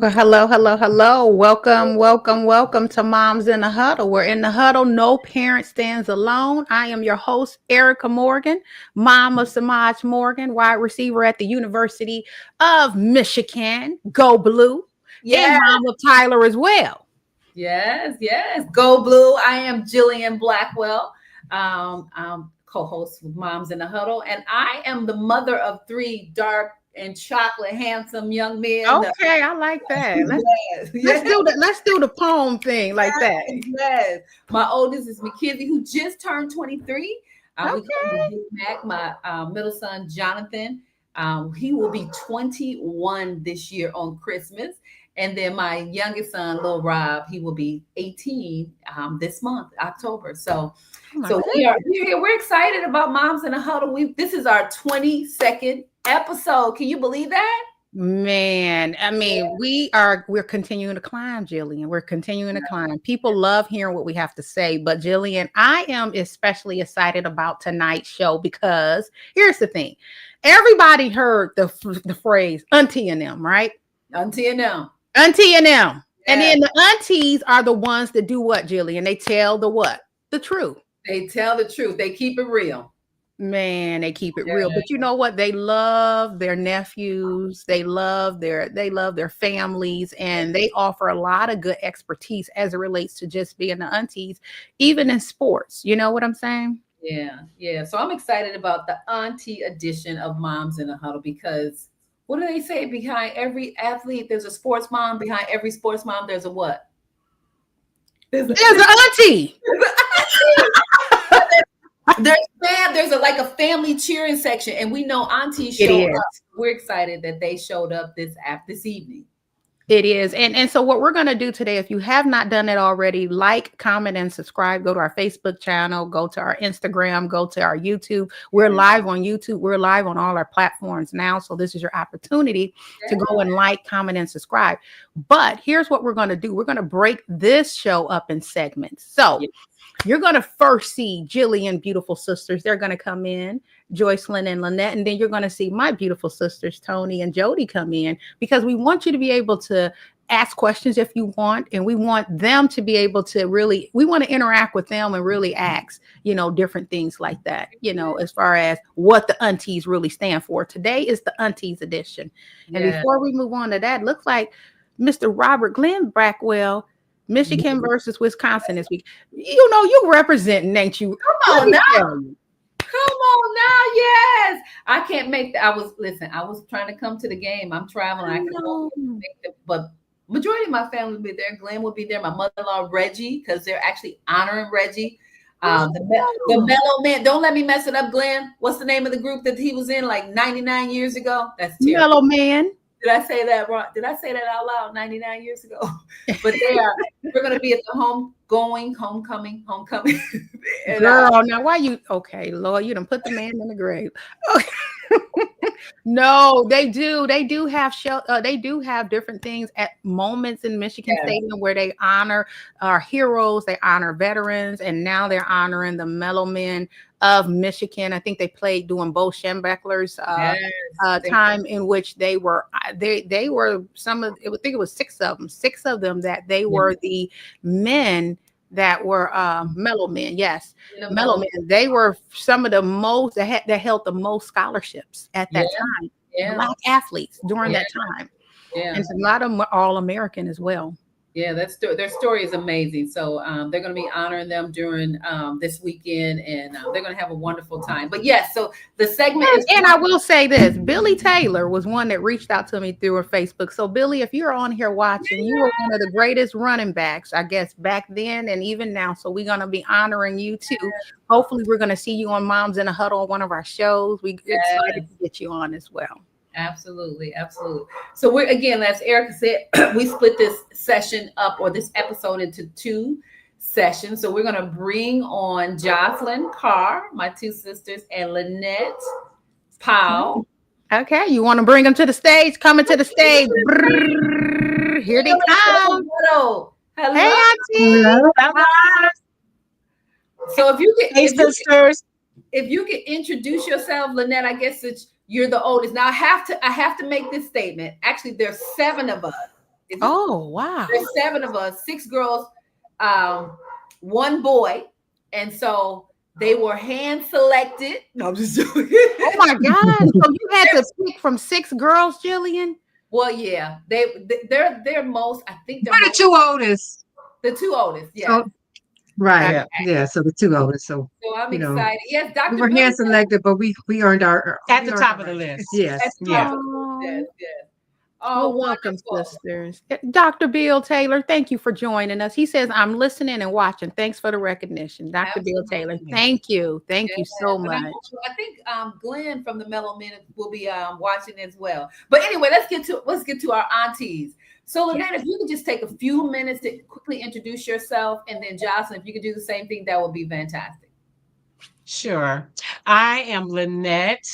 Well, hello, hello, hello. Welcome, welcome, welcome to Moms in the Huddle. We're in the huddle. No parent stands alone. I am your host, Erica Morgan, mom of Samaj Morgan, wide receiver at the University of Michigan. Go Blue. And Yes, mom of Tyler as well. yes. Go Blue. I am Jillian Blackwell. I'm co-host with Moms in the Huddle, and I am the mother of three dark and chocolate handsome young men. Okay, I like that. Let's Yes, let's yes, do that. Let's do the poem thing like that. yes. My oldest is Mackenzie, who just turned 23. We call him Okay. Big Mac. My middle son, Jonathan, he will be 21 this year on Christmas. And then my youngest son, Lil Rob, he will be 18 this month, October. So, Oh my so goodness. we're here. We're excited about Moms in a Huddle. This is our 22nd episode. Can you believe that? Man, I mean, we're continuing to climb, Jillian. We're continuing to climb. People love hearing what we have to say, but Jillian, I am especially excited about tonight's show because here's the thing. Everybody heard the phrase auntie and them, right? Until now. Auntie and them. And Yeah. then the aunties are the ones that do what, Jillian? They tell the what? The truth. They tell the truth. They keep it real. Man, they keep it Yeah. real. But you know what? They love their nephews. They love their families, and they offer a lot of good expertise as it relates to just being the aunties, even in sports. You know what I'm saying? Yeah. So I'm excited about the auntie edition of Moms in a Huddle because what do they say? Behind every athlete, there's a sports mom. Behind every sports mom, there's a what? There's a, There's an auntie. there's a like a family cheering section, and we know aunties It showed up. is. We're excited that they showed up this evening. It is. And so what we're going to do today, if you have not done it already, like, comment, and subscribe. Go to our Facebook channel, go to our Instagram, go to our YouTube. We're live on YouTube. We're live on all our platforms now. So this is your opportunity to go and like, comment, and subscribe. But here's what we're going to do. We're going to break this show up in segments. So you're going to first see Jillian beautiful sisters. They're going to come in, Joycelyn and Lynette, and then you're going to see my beautiful sisters, Tony and Jody, come in because we want you to be able to ask questions if you want, and we want them to be able to we want to interact with them and really ask, different things like that, as far as what the aunties really stand for. Today is the aunties edition. And before we move on to that, looks like Mr. Robert Glenn Blackwell, Michigan versus Wisconsin this week. You representing, ain't you? Come on now. Come on now. Yes. I can't make I was trying to come to the game. I'm traveling. I can make it, but majority of my family will be there. Glenn will be there. My mother-in-law, Reggie, because they're actually honoring Reggie. The Mellow Man. Don't let me mess it up, Glenn. What's the name of the group that he was in like 99 years ago? That's terrible. Mellow Man. Did I say that wrong? Did I say that out loud 99 years ago? But we're going to be at the homecoming. And, girl, now why you, okay, Lord, you done put the man in the grave. Okay. No, they do. They do have they do have different things at moments in Michigan Stadium where they honor our heroes, they honor veterans, and now they're honoring the Mellow Men of Michigan. I think they played during Bo Schembechler's time in which they were some of, I think it was six of them that they were the men that were Mellow Men. Yes, Mellow Men. They were some of the most that held the most scholarships at that time. Black athletes during that time. And a lot of them were All-American as well. Yeah, their story is amazing. So they're going to be honoring them during this weekend, and they're going to have a wonderful time. But yes, so the segment is. And I will say this: Billy Taylor was one that reached out to me through her Facebook. So Billy, if you're on here watching, you were one of the greatest running backs, I guess, back then and even now. So we're going to be honoring you too. Hopefully, we're going to see you on Moms in a Huddle on one of our shows. We're excited to get you on as well. Absolutely. So we're, again, as Erica said, we split this session up, or this episode, into two sessions. So we're going to bring on Jocelyn Carr, my two sisters, and Lynette Powell. Okay, you want to bring them to the stage? Coming to the stage. Brrr, here they come. Hello. Hey, Auntie. Hello. So if you can, sisters. If you can introduce yourself, Lynette, I guess you're the oldest. Now I have to make this statement. Actually, there's 7 of us Is it? Oh, wow. There's 7 of us, 6 girls, um, 1 boy, and so they were hand selected. No, I'm just joking. Oh my God. So you had to pick from 6 girls, Jillian? Well, yeah, they're most. I think they're We're the most two oldest. the 2 oldest. Yes. So right. Okay. Yeah. So the two oldest. So So I'm you know, excited. Yes, we Dr. were Billy hand selected, but we earned our At we the earned top our of the right. list. Yes. at the Yeah. top of the list. Yes, Oh. yes. Oh, Well, welcome, wonderful. sisters. Dr. Bill Taylor, thank you for joining us. He says, I'm listening and watching. Thanks for the recognition. Dr. Bill Taylor, Absolutely. thank you. Thank you Yes. so And much. I think Glenn from the Mellow Minute will be watching as well. But anyway, let's get to our aunties. So Lynette, if you could just take a few minutes to quickly introduce yourself, and then Jocelyn, if you could do the same thing, that would be fantastic. Sure. I am Lynette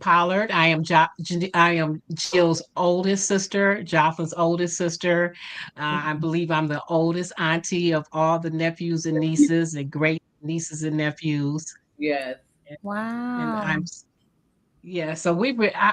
Pollard. I am Jill's oldest sister, Jocelyn's oldest sister. I believe I'm the oldest auntie of all the nephews and nieces and great nieces and nephews. Yes. And Wow. yeah, so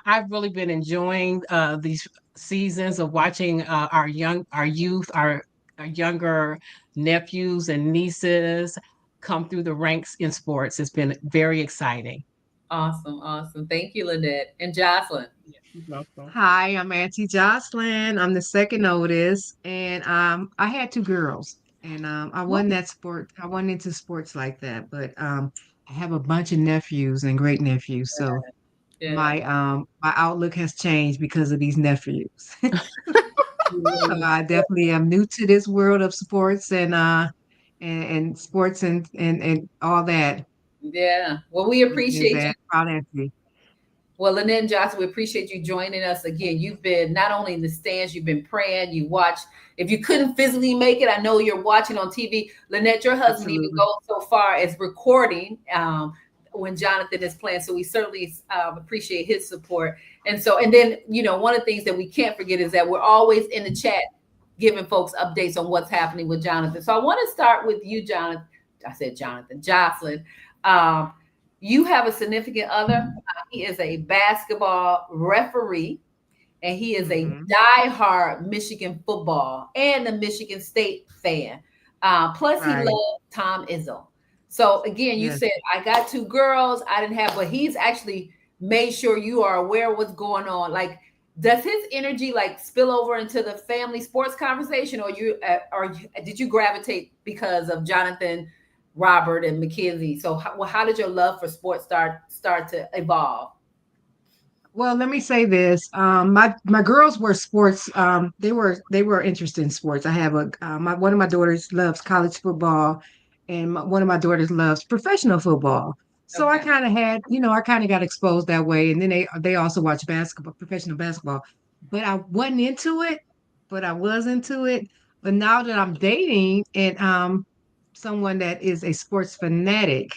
I've really been enjoying these seasons of watching our youth, our younger nephews and nieces come through the ranks in sports. It's been very exciting. Awesome, awesome. Thank you, Lynette. And Jocelyn. Yeah, you're welcome. Hi, I'm Auntie Jocelyn. I'm the second oldest, and I had 2 girls, and I wasn't that sport. I wasn't into sports like that, but I have a bunch of nephews and great nephews, so Yeah. my outlook has changed because of these nephews. So Yeah. I definitely am new to this world of sports and sports and all that. Yeah. Well, we Is appreciate you. that proud Auntie? Well, Lynette and Jocelyn, we appreciate you joining us again. You've been not only in the stands, you've been praying, you watched. If you couldn't physically make it, I know you're watching on TV. Lynette, your husband even Absolutely. goes so far as recording when Jonathan is playing. So we certainly appreciate his support. And then, one of the things that we can't forget is that we're always in the chat giving folks updates on what's happening with Jonathan. So I want to start with you, Jonathan. I said Jonathan, Jocelyn. You have a significant other. He is a basketball referee, and he is a Mhm. diehard Michigan football and a Michigan State fan. Plus, he Right. loves Tom Izzo. So again, you Yes. said I got 2 girls. I didn't have, but he's actually made sure you are aware of what's going on. Like, does his energy like spill over into the family sports conversation, or did you gravitate because of Jonathan, Robert, and Mackenzie? So how did your love for sports start to evolve? Well, let me say this. My girls were sports. They were interested in sports. I have one of my daughters loves college football, and one of my daughters loves professional football. So I Okay. kind of had, I kind of got exposed that way. And then they also watch basketball, professional basketball. But I wasn't into it, but I was into it. But now that I'm dating and someone that is a sports fanatic,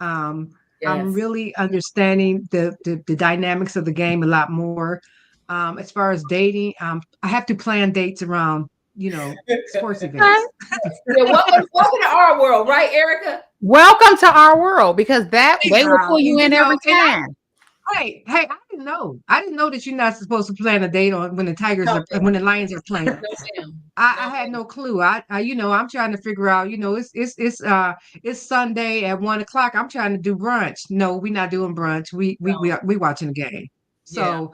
um, I'm Yes. really understanding the dynamics of the game a lot more. As far as dating, I have to plan dates around, sports Okay. events. Yeah, welcome to our world, right, Erica? Welcome to our world, because that Hey they will now, pull you in every and time. hey, I didn't know. I didn't know that you're not supposed to plan a date on when the No, when the Lions are playing. no, ma'am. I No, had ma'am. no clue. I'm trying to figure out. It's Sunday at 1 o'clock. I'm trying to do brunch. No, we're not doing brunch. No. We watching the game. Yeah.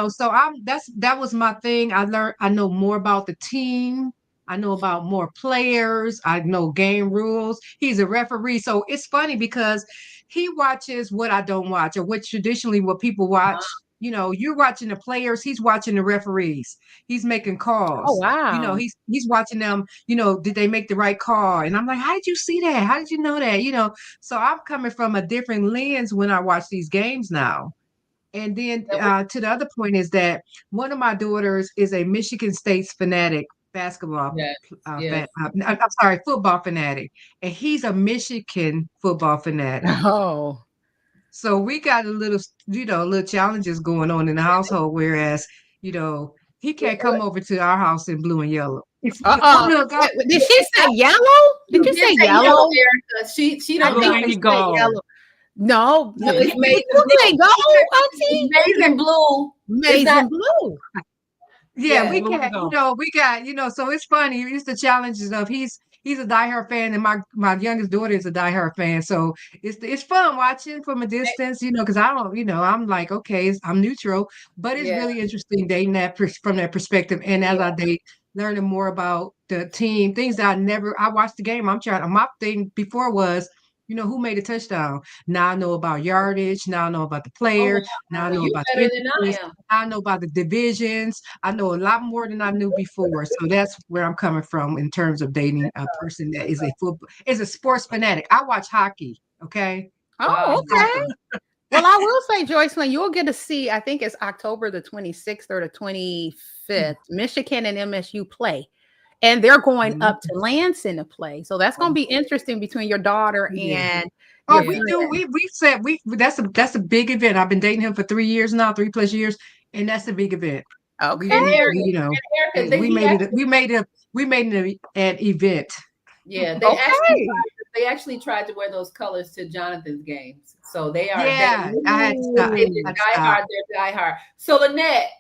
So that was my thing. I know more about the team. I know about more players. I know game rules. He's a referee, so it's funny because he watches what I don't watch, or what people watch. You're watching the players. He's watching the referees. He's making Oh, calls. wow. He's watching them, did they make the right call? And I'm like, how did you see that? How did you know that? So I'm coming from a different lens when I watch these games now. And then That was- to the other point is that one of my daughters is a Michigan State's fanatic basketball Yes. fan. Yes. I'm sorry, football fanatic, and he's a Michigan football fanatic. Oh. So we got little challenges going on in the household, whereas, he can't come over to our house in blue and yellow. Oh, Uh-uh. look, Did she say yellow? Did you She didn't say say yellow, yellow? Erica. She I don't think know. There she you said go. yellow. No. No, it's maize Did and you say blue. gold, It's Auntie? maize and blue. It's Maize not. and blue. Yeah, Yes. we Where we can't, go? we got, so it's funny. It's the challenges of he's a diehard fan, and my youngest daughter is a diehard fan. So it's fun watching from a distance, because I don't, I'm like, okay, I'm neutral, but it's Yeah. really interesting dating from that perspective. And as I Yeah. date, learning more about the team, things that I watched the game. My thing before was, who made a touchdown. Now I know about yardage. Now I know about the Oh, player. Now wow. I Well, know you're about the better than injuries. I am. I know about the divisions. I know a lot more than I knew before. So that's where I'm coming from in terms of dating a person that is a sports fanatic. I watch hockey. Okay. Oh, Wow. okay. Well, I will say, Joycelyn, you'll get to see, I think it's October the 26th or the 25th, Michigan and MSU play. And they're going up to Lansing to play. So that's going to be interesting between your daughter Yeah. and Oh, your Yeah. we do. friend. We've said that's a big event. I've been dating him for 3 years now, 3+ years, and that's a big event. We Okay. And we, Erica, we you know he we made it. actually, We made it an event. yeah, Okay. they actually tried to wear those colors to Jonathan's games. So they Yeah, I had to stop. they did I had to stop. they're die hard. So Lynette,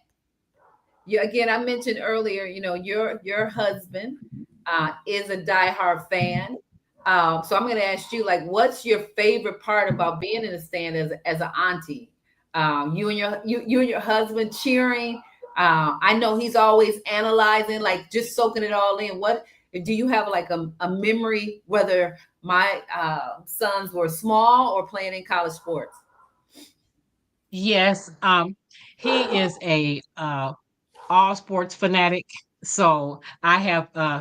you again, I mentioned earlier, your husband is a diehard fan. So I'm going to ask you, like, what's your favorite part about being in the stand as an auntie? You and your husband cheering. I know he's always analyzing, like just soaking it all in. What do you have like a memory, whether my sons were small or playing in college sports? Yes, he is a all sports fanatic. So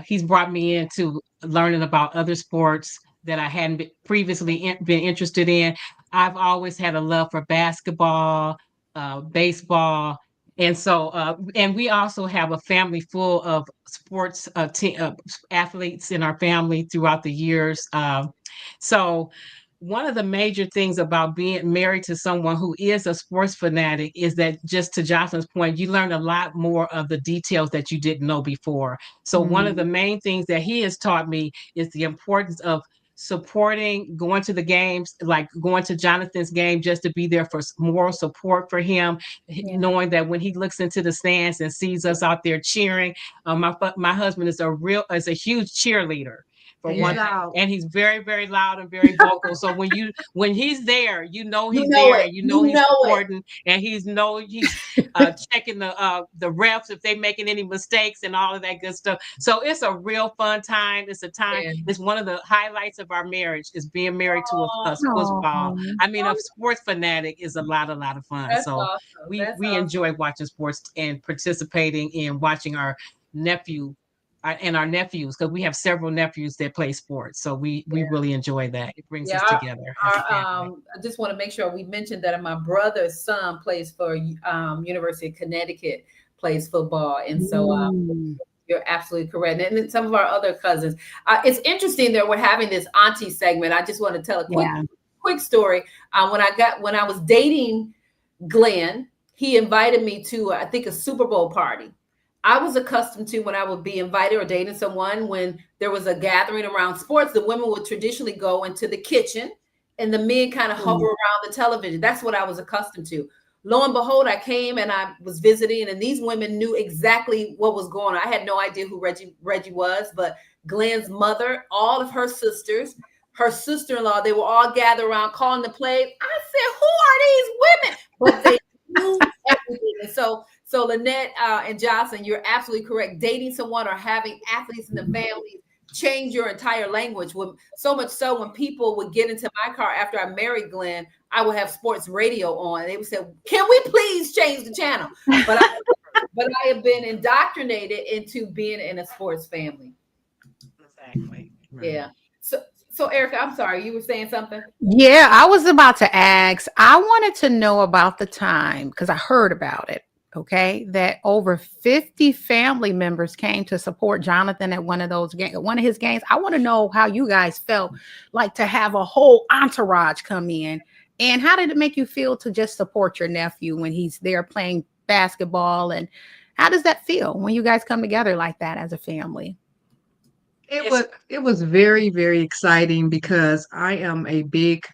he's brought me into learning about other sports that I hadn't previously been interested in. I've always had a love for basketball, baseball. And we also have a family full of sports athletes in our family throughout the years. So one of the major things about being married to someone who is a sports fanatic is that, just to Jocelyn's point, you learn a lot more of the details that you didn't know before. So one of the main things that he has taught me is the importance of supporting, going to the games, like going to Jonathan's game just to be there for moral support for him, Yeah. knowing that when he looks into the stands and sees us out there cheering. My husband is a huge cheerleader, for And he's one Yeah. thing, loud. and he's very, very loud and very vocal. So when he's there, You he's know there, it. and You he's know it. supporting, and he's checking the refs if they making any mistakes and all of that good stuff. So it's a real fun time. Yeah. It's one of the highlights of our marriage, is being married to a Oh, football. I mean, a sports fanatic is a lot of fun. That's So awesome. That's we awesome. enjoy watching sports and participating in watching nephew our nephews, because we have several nephews that play sports. So we really enjoy that. It brings Yeah, us together as a family. I just want to make sure we mentioned that my brother's son plays for University of Connecticut, plays football, and so you're absolutely correct. And then some of our other cousins. It's interesting that we're having this auntie segment. I just want to tell a yeah. quick story. When I was dating Glenn, he invited me to I think a Super Bowl party. I was accustomed to, when I would be invited or dating someone, when there was a gathering around sports, the women would traditionally go into the kitchen and the men kind of hover around the television. That's what I was accustomed to. Lo and behold, I came and I was visiting, and these women knew exactly what was going on. I had no idea who Reggie was, but Glenn's mother, all of her sisters, her sister-in-law, they were all gathered around calling the play. I said, who are these women? But they knew everything. And so Lynette and Jocelyn, you're absolutely correct. Dating someone or having athletes in the family change your entire language. So much so, when people would get into my car after I married Glenn, I would have sports radio on. They would say, "Can we please change the channel?" But I have been indoctrinated into being in a sports family. Exactly. Right. Yeah. So Erica, I'm sorry, you were saying something? Yeah, I was about to ask. I wanted to know about the time, because I heard about it. Okay, that over 50 family members came to support Jonathan at one of his games. I want to know how you guys felt like to have a whole entourage come in, and how did it make you feel to just support your nephew when he's there playing basketball, and how does that feel when you guys come together like that as a family? It was very, very exciting because I am a big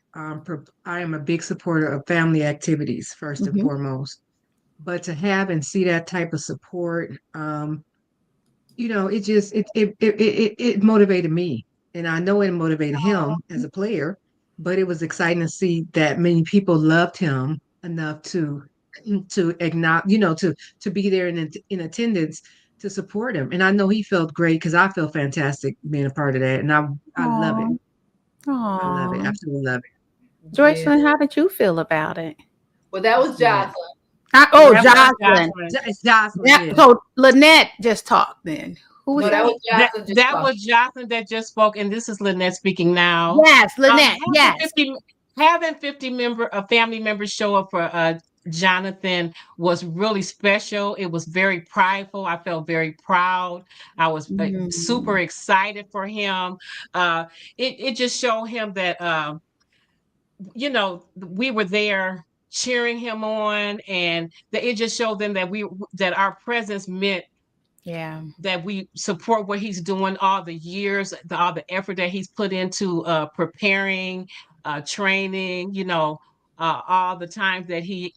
supporter of family activities first and Mhm. foremost. but to have and see that type of support, it just it motivated me, and I know it motivated him as a player. But it was exciting to see that many people loved him enough to acknowledge, to be there in attendance to support him. And I know he felt great because I felt fantastic being a part of that, and I love it. Aw. I love it. Aw. Absolutely love it. Yeah. Joycelyn, how did you feel about it? Well, that was Yeah. Jocelyn. Oh, That was Jocelyn. Jocelyn. It's Jocelyn. That, Yeah. so Lynette just talked then. Who was No, that that? was That Jocelyn just that talking. was Jocelyn that just spoke, and this is Lynette speaking now. Yes, Lynette. Having Yes. 50 family members show up for Jonathan was really special. It was very prideful. I felt very proud. I was super Mm, excited for him. Uh, it just showed him that we were there cheering him on, and that it just showed them that our presence meant yeah. that we support what he's doing, all the years, all the effort that he's put into preparing, training, all the times that he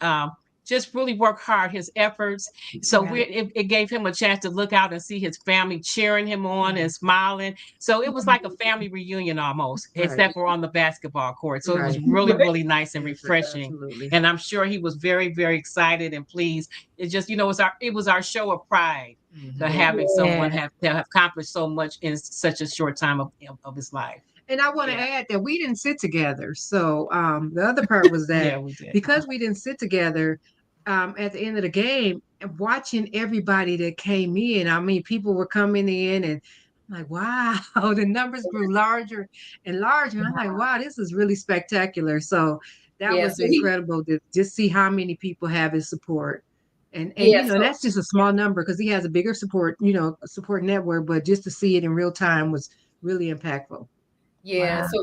just really worked hard, his efforts. So Yeah. it gave him a chance to look out and see his family cheering him on and smiling. So it was like a family reunion almost, Right. except for on the basketball court. So it was Right. really, really nice and Yes, refreshing. absolutely. And I'm sure he was very, very excited and pleased. It just, it was our show of pride to Mhm. having Yeah. someone have accomplished so much in such a short time of his life. And I want to Yeah, add that we didn't sit together. So the other part was that yeah, we did. because we didn't sit together, at the end of the game, and watching everybody that came in, I mean, people were coming in and like, wow, the numbers grew larger and larger. And I'm like, wow, this is really spectacular. So that Yeah. was incredible to just see how many people have his support. And Yeah. and that's just a small number because he has a bigger support network, but just to see it in real time was really impactful. Yeah, Wow. so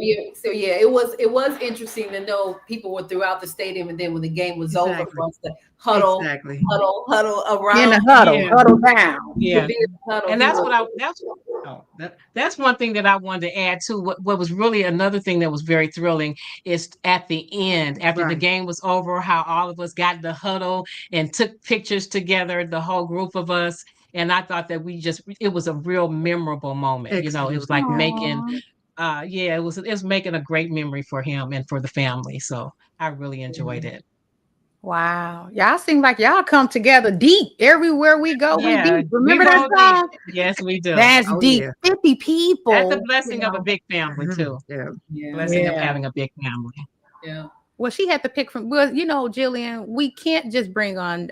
yeah, it was interesting to know people were throughout the stadium, and then when the game was over, Exactly. for us to huddle, Exactly. huddle In around the huddle, Yeah, huddle down. the yeah. big huddle. And He that's was, what I that's one thing that I wanted to add too. What was really another thing that was very thrilling is at the end, after the Right. game was over, how all of us got in the huddle and took pictures together, the whole group of us. And I thought that it was a real memorable moment. It was Absolutely. like Yeah. making Aw. yeah, it was making a great memory for him and for the family. So I really enjoyed Mhm. it. Wow. Y'all seem like y'all come together deep. Everywhere we go, we Yeah, deep. we Remember that roll deep. song? Yes, we do. That's Oh deep. yeah. 50 That's a people, blessing of a big family too. Yeah. yeah, Blessing of Yeah. having a big family. yeah, Well, she had to pick from, well, Jillian, we can't just bring on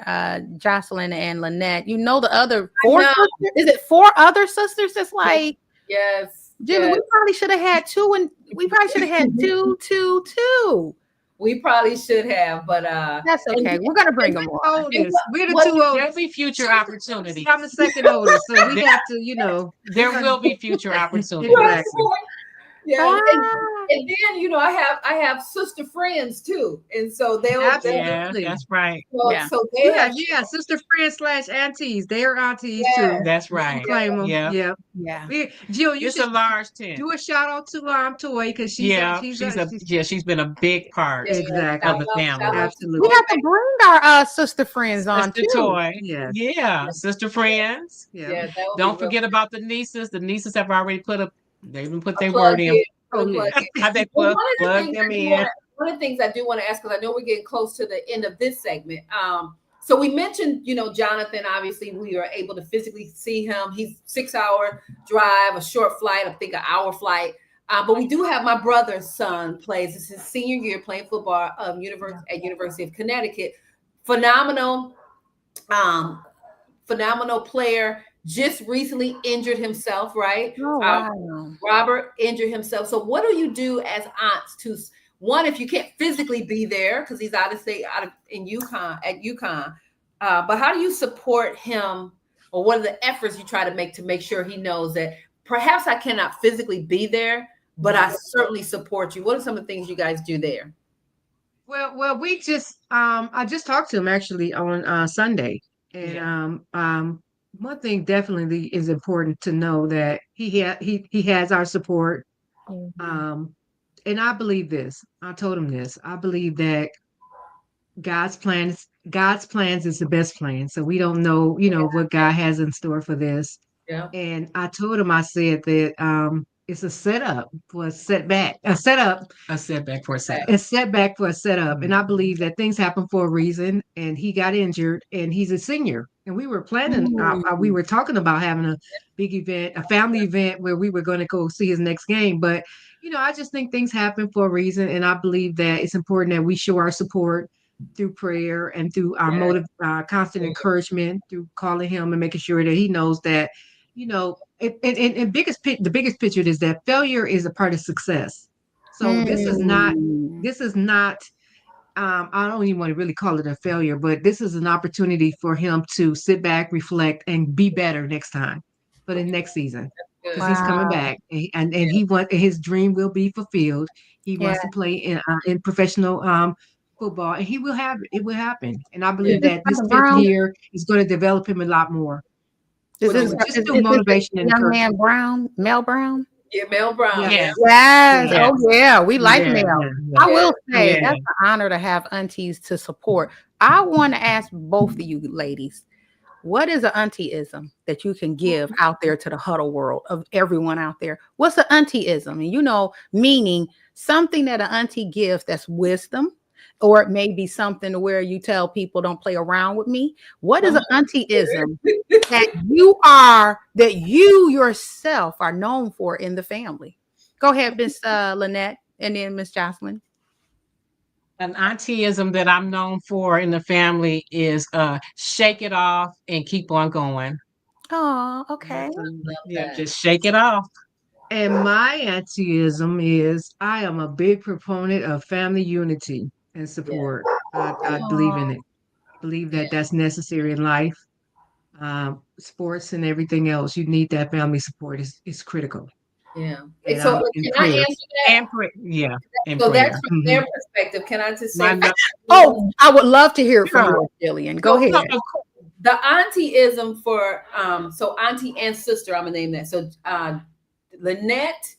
Jocelyn and Lynette. The other I four know. sisters? Is it four other sisters? It's like, Yes, Jillian, yes. we probably should have had two, and we probably should have had two, two, two. We probably should have, but That's and, okay. We're gonna bring We're them the on. and oldest. We're the what two There'll oldest. be future opportunities. I'm the second oldest, so we There, have to, we're there gonna will be future opportunities. exactly. yeah, Ah, and then I have sister friends too, and so they'll Yeah, Absolutely. that's right. yeah. so they Yeah, have yeah, sister friends slash aunties. They're aunties too. yeah, That's We can right. claim them. Yeah. Yeah. Yeah. Jill, you It's should a large tent. do a shout out to Toy because Yeah, she's she's been a big part yeah. of exactly. the family. Shout out to We Absolutely. have Toy. to bring our sister friends on Sister too. Toy. Yes. Yeah, sister friends. Yeah. Yeah, that would be Don't real. forget about the nieces. The nieces have already they even put A their plug word in. in, put Oh a plug yes. in. How they Well, plug them in. one of the things I do want to ask, because I know we're getting close to the end of this segment. So we mentioned, Jonathan. Obviously, we are able to physically see him. He's 6 hour drive, a short flight. I think an hour flight. But we do have my brother's son plays. This is his senior year playing football at University of Connecticut. Phenomenal, um, phenomenal player. Just recently injured himself, right? Oh wow. Robert injured himself. So what do you do as aunts to one, if you can't physically be there because he's out of state, in UConn at UConn, but how do you support him, or what are the efforts you try to make sure he knows that perhaps I cannot physically be there, but I certainly support you? What are some of the things you guys do there? Well, we just I just talked to him actually on Sunday, and Yeah. one thing definitely is important to know that he has our support. Mhm. Um, and I believe this. I told him this. I believe that God's plan God's plans is the best plan. So we don't know, what God has in store for this. Yeah. And I told him, I said that it's a setup for a setback, a setup, A setback for a setup. a setback for a setup. And I Mhm. believe that things happen for a reason. And he got injured, and he's a senior. And we were planning, we were talking about having a big event, a family event where we were going to go see his next game. But, I just think things happen for a reason. And I believe that it's important that we show our support through prayer and through our Yeah. constant encouragement, through calling him and making sure that he knows that, the biggest picture is that failure is a part of success. So Mm. this is not, I don't even want to really call it a failure, but this is an opportunity for him to sit back, reflect, and be better next time for the next season. Good. Because he's coming Wow. back, and his dream will be fulfilled. He Yeah. wants to play in professional football, and he will have it. It will happen, and I Is believe this that this Brother fifth Brown? year is going to develop him a lot more. Is So this just is, through is this the motivation and young man encouragement. Brown? Mel Brown? Yeah, Mel Brown. Yeah, Yeah. Yes. Yes. yeah, Yes. Oh yeah. We like yeah, Mel. yeah, I yeah. will say Yeah. that's an honor to have aunties to support. I want to ask both of you ladies, what is an auntie-ism that you can give out there to the huddle world of everyone out there? What's an auntie-ism? And meaning something that an auntie gives that's wisdom, or it may be something to where you tell people don't play around with me. What is an auntie-ism that you yourself are known for in the family? Go ahead, Miss Lynette, and then Miss Jocelyn. An auntie-ism that I'm known for in the family is shake it off and keep on going. Oh, okay. Love Yeah, that. just shake it off. And my auntie-ism is I am a big proponent of family unity and Yeah. support. I believe Oh, in it. I believe Yeah. that that's necessary in life. Sports and everything else, you need that family support. It's critical. Yeah. Hey, And so in can I prayer. answer that? And yeah, and So that's prayer. from Mhm. their perspective. Can I just My say, no- oh, I would love to hear it from Sure. you, Jillian. Go so ahead. no, of course. the auntie-ism for so auntie and sister, I'm gonna name that. So Lynette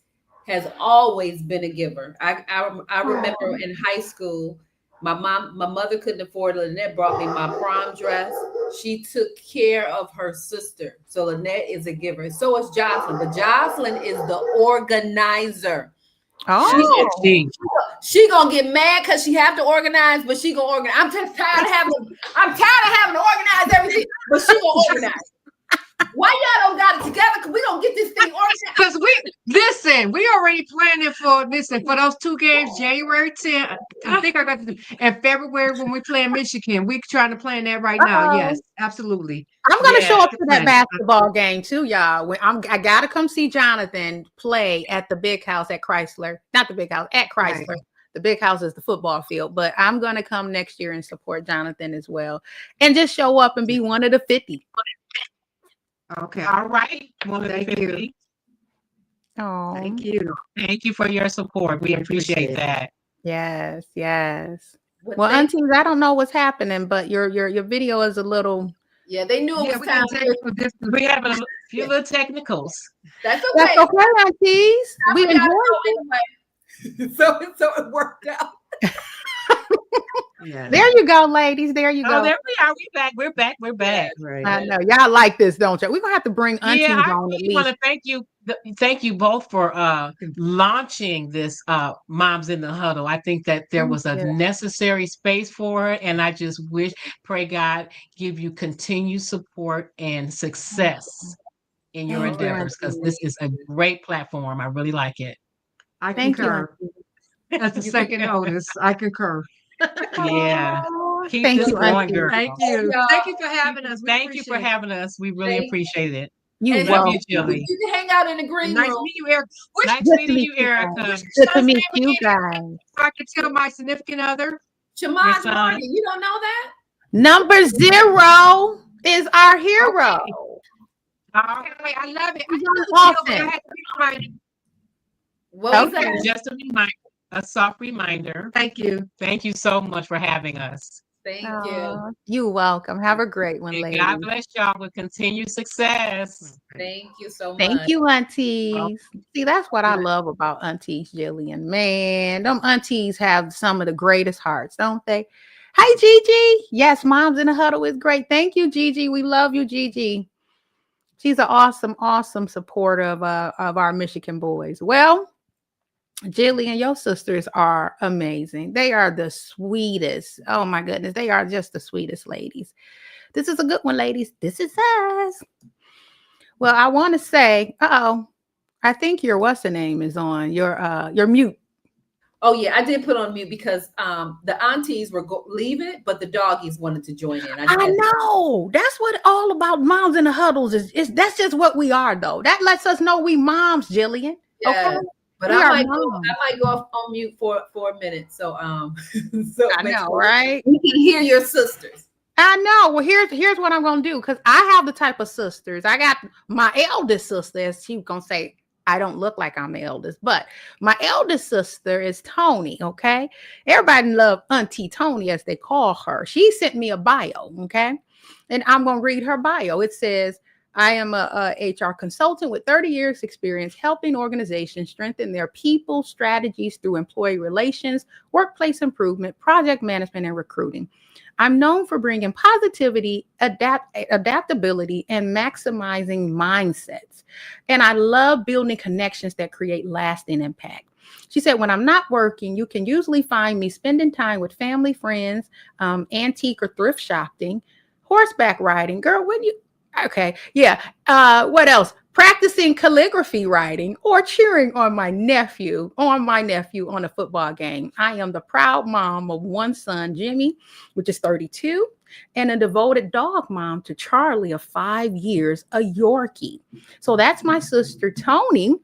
has always been a giver. I remember in high school, my mother couldn't afford it. Lynette brought me my prom dress. She took care of her sister. So Lynette is a giver. So is Jocelyn, but Jocelyn is the organizer. Oh, She gonna get mad because she have to organize, but she gonna organize. I'm tired of having to organize everything, but she gonna organize. Why y'all don't got it together? Because we don't get this thing organized. Because we already planning for those 2 games, January 10th. I think I got to do, and February when we play in Michigan. We trying to plan that right now. uh-oh. Yes, absolutely. I'm gonna show Yeah. up to that basketball game too, y'all. I gotta come see Jonathan play at the big house at Chrysler. Not the big house, at Chrysler. Right. The big house is the football field, but I'm gonna come next year and support Jonathan as well. And just show up and be one of the 50. Okay. All right. One of the Thank you. 50. Oh, Thank you. Thank you for your support. We appreciate Appreciate it. that. yes, yes. But Well, they, aunties, I don't know what's happening, but your video is a little. yeah, they knew it Yeah, was we time. got technical difficulties. We have a few little technicals. That's That's okay. okay, aunties. Time We for y'all to enjoy know anyway. So it worked out. Yeah. There you go, ladies. There you Oh, go. there we are. We back. We're back. We're back. Right. I know y'all like this, don't you? We're gonna have to bring aunties Yeah, I on at really want least. to thank you both for launching this Moms in the Huddle. I think that there was a Yeah. necessary space for it, and I just pray God give you continued support and success in your Thank you, endeavors, because aunties. this is a great platform. I really like it. I Thank you, concur. aunties. That's the second oldest. I concur. Yeah. Aw, Keep thank this you, going, aunties. girl. Thank you. Y'all. Thank you for having us. We Thank you for appreciate it. having us. We really Thank you. appreciate it. You And Love welcome. you, Jilly. you can hang out in the green Nice room. meeting you, Eric. Which Nice Good to meeting meet you, you Erica. guys. Good to son's meet name you again? guys. So I can tell my significant other. Your Shamaj son. Morgan, you don't know that? Number 0 is our hero. Okay. All right. I love it. I He's knew on it was Jill, but I offense. had to be reminded. What was Okay. that? Just a soft reminder. Thank you. Thank you so much for having us. Thank you. Aw, you're welcome. Have a great one, And ladies. God bless y'all with continued success. Thank you so much. Thank you, aunties. See, that's what I love about aunties, Jillian. Man, them aunties have some of the greatest hearts, don't they? Hi, Gigi. Yes, Moms in the Huddle is great. Thank you, Gigi. We love you, Gigi. She's an awesome, awesome supporter of our Michigan boys. Well, Jillian, your sisters are amazing. They are the sweetest. Oh my goodness, they are just the sweetest ladies. This is a good one, ladies. This is us. Well, I want to say, I think your what's the name is on your mute. Oh yeah, I did put on mute because the aunties were leave it, but the doggies wanted to join in. I know. That's what all about Moms in the Huddles is. That's just what we are, though. That lets us know we moms, Jillian. Yeah. Okay. But I might go off on mute for a minute. So so I know, right? We can hear your sisters. I know. Well, here's what I'm gonna do, because I have the type of sisters. I got my eldest sister, as she's gonna say. I don't look like I'm the eldest, but my eldest sister is Tony. Okay, everybody love Auntie Tony, as they call her. She sent me a bio. Okay, and I'm gonna read her bio. It says, I am a HR consultant with 30 years experience helping organizations strengthen their people strategies through employee relations, workplace improvement, project management, and recruiting. I'm known for bringing positivity, adaptability, and maximizing mindsets. And I love building connections that create lasting impact. She said, when I'm not working, you can usually find me spending time with family, friends, antique or thrift shopping, horseback riding. Girl, when you... Okay. Yeah. What else? Practicing calligraphy writing or cheering on my nephew on a football game. I am the proud mom of one son, Jimmy, which is 32, and a devoted dog mom to Charlie of 5 years, a Yorkie. So that's my sister, Tony,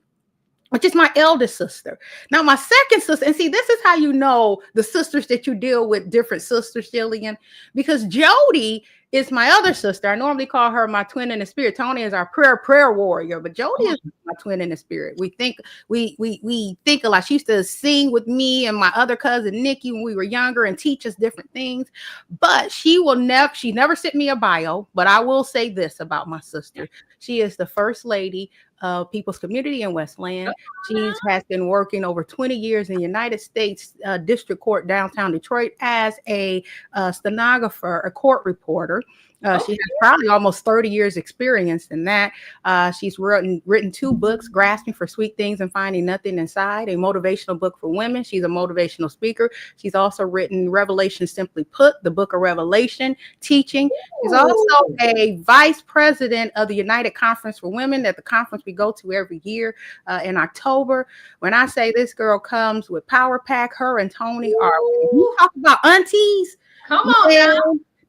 which is my eldest sister. Now, my second sister, and see, this is how you know the sisters that you deal with, different sisters, Jillian, because Jody is my other sister. I normally call her my twin in the spirit. Tony is our prayer warrior, but Jody is my twin in the spirit. We think a lot. She used to sing with me and my other cousin Nikki when we were younger and teach us different things. But she never sent me a bio. But I will say this about my sister: she is the first lady of People's Community in Westland. She has been working over 20 years in the United States District Court downtown Detroit as a stenographer, a court reporter. She has probably almost 30 years experience in that. She's written 2 books, Grasping for Sweet Things and Finding Nothing Inside, a motivational book for women. She's a motivational speaker. She's also written Revelation Simply Put, the book of Revelation, teaching. She's also a vice president of the United Conference for Women, at the conference we go to every year in October. When I say this girl comes with power pack, her and Tony are, you talk about aunties. Come on now.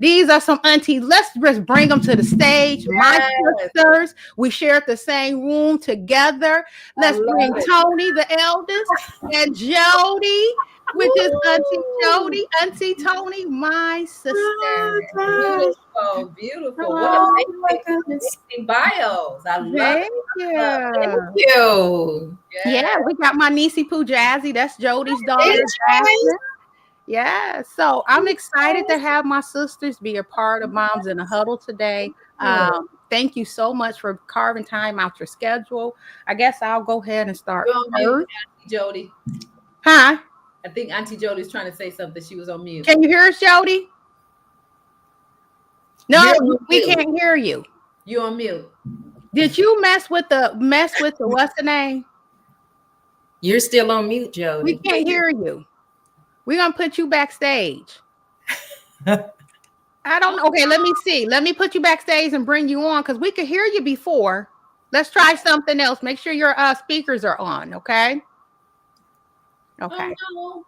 These are some aunties. Let's just bring them to the stage. Yes. My sisters, we shared the same room together. Let's bring Tony, the eldest, and Jody, which is Auntie Jody, Auntie Tony, my sister. Beautiful, beautiful. What amazing bios. I love it. Thank you. Yeah, we got my niecey Pooh Jazzy. That's Jody's daughter. Yeah, so I'm excited to have my sisters be a part of Moms in the Huddle today. Thank you so much for carving time out your schedule. I guess I'll go ahead and start. Auntie Jody. Huh? I think Auntie Jody's trying to say something. She was on mute. Can you hear us, Jody? No, we can't hear you. You're on mute. Did you mess with the what's the name? You're still on mute, Jody. We can't hear you. We're going to put you backstage. I don't know. Okay, let me see. Let me put you backstage and bring you on, because we could hear you before. Let's try something else. Make sure your speakers are on, okay? Okay. Oh, no.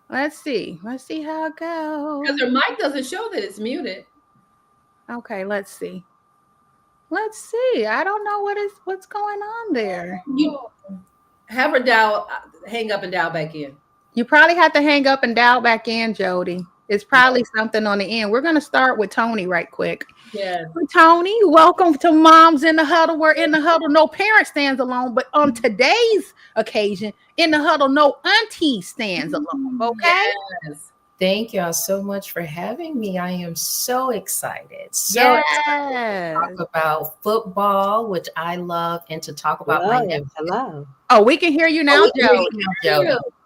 Let's see. Let's see how it goes. Because her mic doesn't show that it's muted. Okay, let's see. Let's see. I don't know what's going on there. You have her hang up and dial back in. You probably have to hang up and dial back in, Jody. It's probably something on the end. We're going to start with Tony right quick. Yes. Tony, welcome to Moms in the Huddle. We're in the huddle. No parent stands alone. But on today's occasion, in the huddle, no auntie stands alone. Okay? Yes. Thank y'all so much for having me. I am so excited. Excited to talk about football, which I love, and to talk about my nephew. Hello. Oh, we can hear you now, Jody.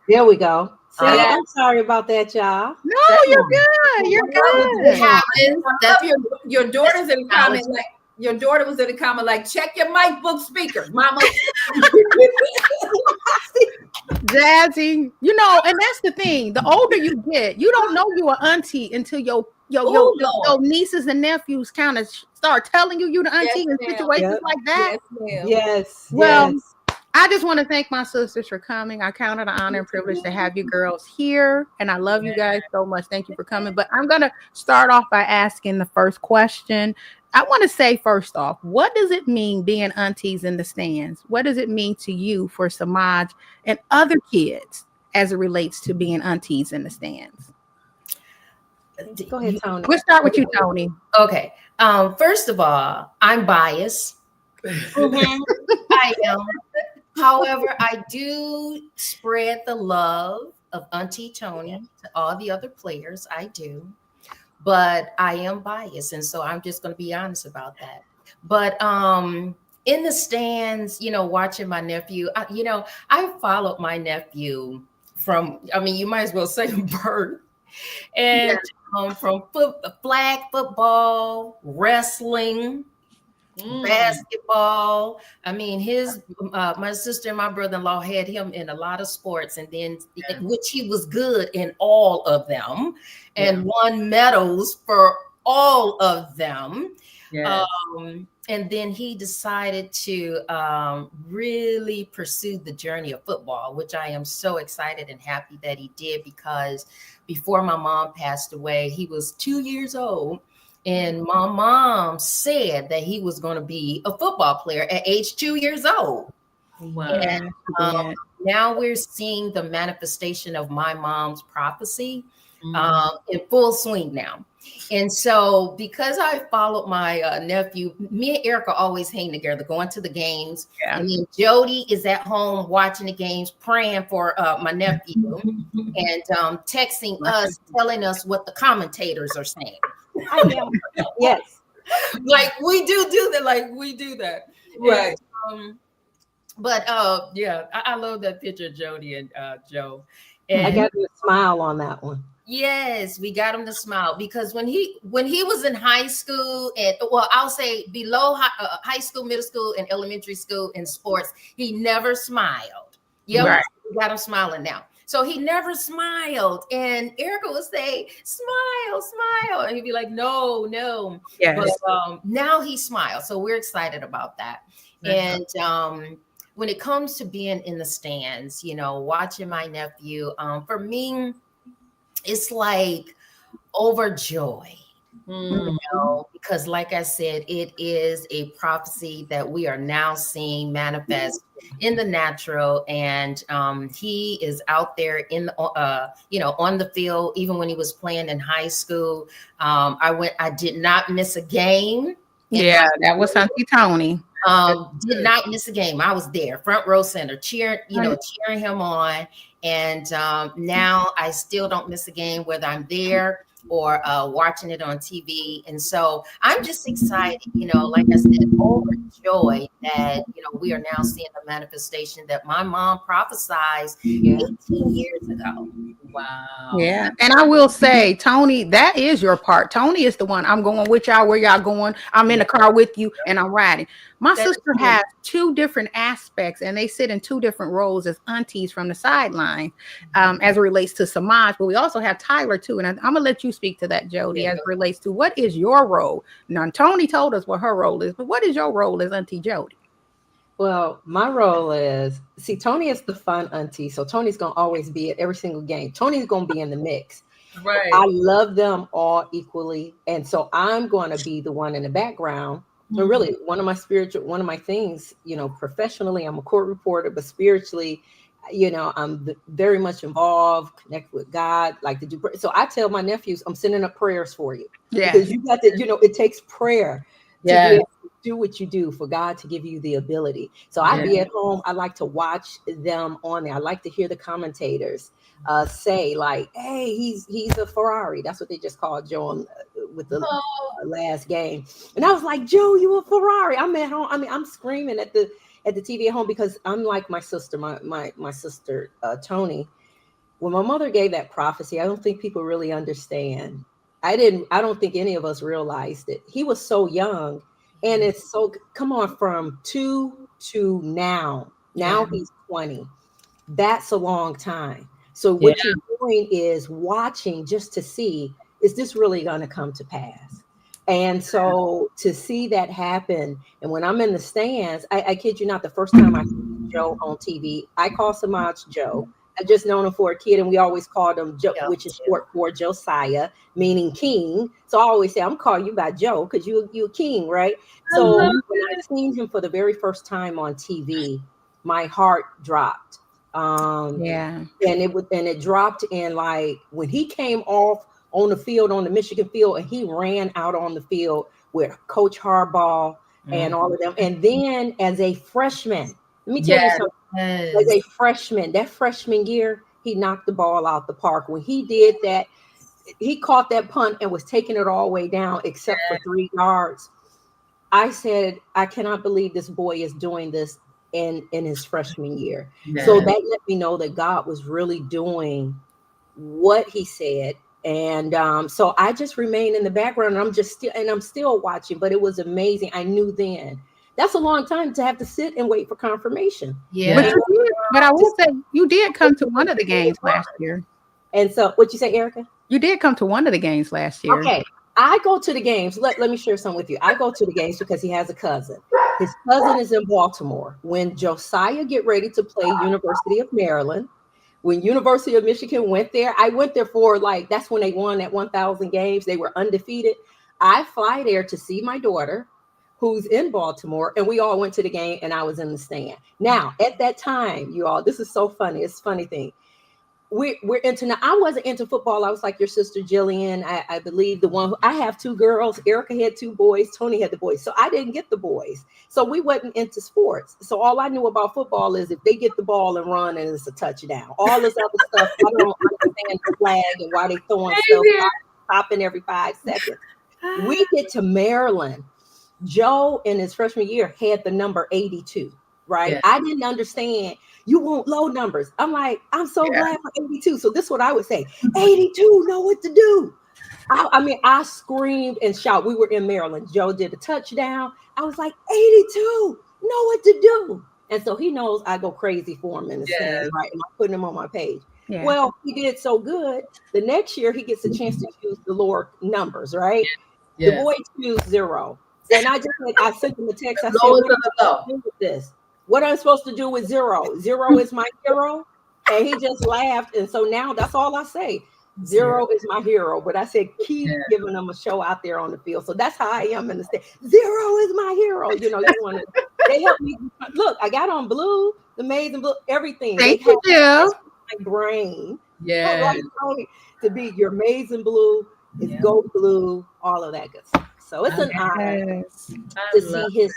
There we go. See, I'm sorry about that, y'all. No, you're good. You're good. Happens. That's your daughter's in the comment like your daughter was in the comment like check your mic book speakers, mama. Jazzy, and that's the thing. The older you get, you don't know you're an auntie until your nieces and nephews kind of start telling you the auntie in situations like that. Yes. Well, I just want to thank my sisters for coming. I count it an honor and privilege to have you girls here, and I love you guys so much. Thank you for coming. But I'm gonna start off by asking the first question. I want to say first off, what does it mean being aunties in the stands? What does it mean to you for Samaj and other kids as it relates to being aunties in the stands? Go ahead, Tony. We'll start with you, Tony. Okay. First of all, I'm biased. I am. However, I do spread the love of Auntie Tony to all the other players. I do. But I am biased. And so I'm just going to be honest about that. But in the stands, watching my nephew, I followed my nephew from, you might as well say birth. And from flag football, wrestling, basketball. His my sister and my brother-in-law had him in a lot of sports, and then which he was good in all of them, and won medals for all of them. And then he decided to really pursue the journey of football, which I am so excited and happy that he did, because before my mom passed away, he was 2 years old. And my mom said that he was going to be a football player at age 2 years old. Wow. And now we're seeing the manifestation of my mom's prophecy in full swing now. And so because I followed my nephew, me and Erica always hang together, going to the games. Yeah. And then Jody is at home watching the games, praying for my nephew and texting us, telling us what the commentators are saying. Yes. Like we do that. Like we do that. Right. And, but I love that picture of Jody and Joe. And I got a smile on that one. Yes, we got him to smile, because when he was in high school, and I'll say below high school, middle school, and elementary school in sports, he never smiled. Yep, right. We got him smiling now. So he never smiled, and Erica would say, "Smile, smile," and he'd be like, "No, no." Yes. But now he smiles, so we're excited about that. That's and when it comes to being in the stands, watching my nephew, for me, it's like overjoyed, because like I said, it is a prophecy that we are now seeing manifest in the natural. And he is out there in on the field. Even when he was playing in high school, I did not miss a game. Yeah, that was Auntie Tony. Did not miss a game. I was there, front row center, cheering him on. And now I still don't miss a game, whether I'm there or watching it on TV. And so I'm just excited, like I said, overjoyed that, we are now seeing the manifestation that my mom prophesied 18 years ago. Wow. Yeah. And I will say, Tony, that is your part. Tony is the one. I'm going with y'all where y'all going. I'm in the car with you and I'm riding. My sister has two different aspects, and they sit in two different roles as aunties from the sideline as it relates to Samaj. But we also have Tyler too. And I'm going to let you speak to that, Jody, as it relates to what is your role. Now, Tony told us what her role is, but what is your role as Auntie Jody? Well, my role is, Tony is the fun auntie. So Tony's going to always be at every single game. Tony's going to be in the mix. Right. I love them all equally. And so I'm going to be the one in the background. And really, one of my things, professionally, I'm a court reporter, but spiritually, I'm very much involved, connect with God, like to do. So I tell my nephews, I'm sending up prayers for you. Yeah. Because you got to, it takes prayer to be able to do what you do for God to give you the ability. So I'd be at home. I like to watch them on there. I like to hear the commentators say like, hey, he's a Ferrari. That's what they just called Joe on, with the last game. And I was like, Joe, you a Ferrari. I'm at home. I'm screaming at the TV at home, because unlike my sister, my sister, Tony, when my mother gave that prophecy, I don't think people really understand. I don't think any of us realized it. He was so young, and it's so, come on, from 2 to now. Now he's 20. That's a long time. So what you're doing is watching just to see, is this really going to come to pass? And so to see that happen, and when I'm in the stands, I kid you not, the first time I see Joe on TV, I call Samaj Joe. I've just known him for a kid, and we always called him Joe, which is short for Josiah, meaning king. So I always say, I'm calling you by Joe because you're a king, right? So when I seen him for the very first time on TV, my heart dropped. And it dropped in, like, when he came off on the field, on the Michigan field, and he ran out on the field with Coach Harbaugh and all of them. And then as a freshman, let me tell you something. As a freshman, that freshman year, he knocked the ball out the park. When he did that, he caught that punt and was taking it all the way down except for 3 yards. I said, I cannot believe this boy is doing this in his freshman year. So that let me know that God was really doing what he said. And so I just remained in the background, and I'm still watching, but it was amazing. I knew then. That's a long time to have to sit and wait for confirmation. But I will say, you did come to one of the games last year. And so, what'd you say, Erica? You did come to one of the games last year. Okay. I go to the games. Let me share some with you. I go to the games because he has a cousin. His cousin is in Baltimore. When Josiah get ready to play University of Maryland, when University of Michigan went there, I went there for, like, that's when they won that 1,000 games. They were undefeated. I fly there to see my daughter, who's in Baltimore, and we all went to the game, and I was in the stand. Now, at that time, you all, this is so funny. It's a funny thing. We're into, now I wasn't into football. I was like your sister Jillian. I believe the one who, I have 2 girls. Erica had 2 boys. Tony had the boys. So I didn't get the boys. So we wasn't into sports. So all I knew about football is if they get the ball and run, and it's a touchdown. All this other stuff, I don't understand the flag and why they throwing stuff, popping every 5 seconds. We get to Maryland. Joe in his freshman year had the number 82, right? I didn't understand. You want low numbers. I'm like, I'm so glad for 82. So this is what I would say. 82, know what to do. I mean, I screamed and shouted. We were in Maryland. Joe did a touchdown. I was like, 82, know what to do. And so he knows I go crazy for him in the stands, right? And I'm putting him on my page. Well, he did so good. The next year, he gets a chance to choose the lower numbers, right? The boy chose 0. And I sent him a text. I said, what am I supposed to do with this? What am I supposed to do with 0? 0 is my hero. And he just laughed. And so now that's all I say. 0 is my hero. But I said, keep giving them a show out there on the field. So that's how I am in the state. 0 is my hero. You know, you want to, they help me. Look, I got on blue, the maize and blue, everything. Thank you. My brain. To be your maize and blue, is gold blue, all of that good stuff. So it's an honor to see his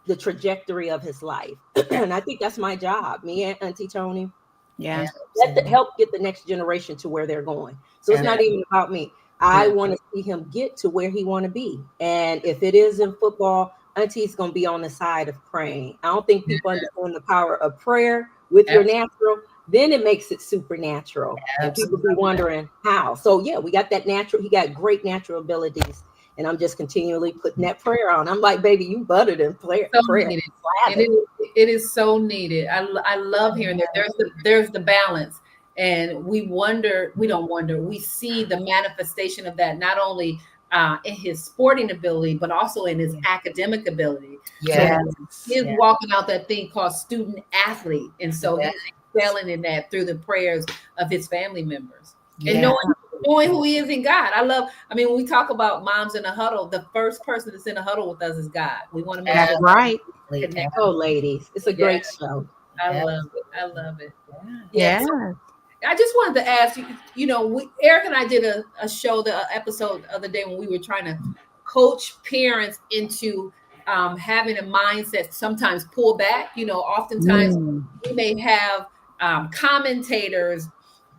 the trajectory of his life. And I think that's my job, me and Auntie Tony. Help get the next generation to where they're going. So it's not even about me. I want to see him get to where he want to be. And if it is in football, Auntie's going to be on the side of praying. I don't think people understand the power of prayer with your natural. Then it makes it supernatural. And people be wondering how. So we got that natural. He got great natural abilities. And I'm just continually putting that prayer on. I'm like, baby, you buttered in prayer. And it is so needed. I love hearing that. There's the balance. And we don't wonder. We see the manifestation of that, not only in his sporting ability, but also in his academic ability. So he's walking out that thing called student athlete. And so he's excelling in that through the prayers of his family members. And knowing who he is in God. When we talk about moms in a huddle, the first person that's in a huddle with us is God. We want to make sure. Right. Oh, ladies, it's a great show. I love it. Yeah. So I just wanted to ask you, Eric and I did a show, the episode the other day when we were trying to coach parents into having a mindset, sometimes pull back. Oftentimes we may have commentators,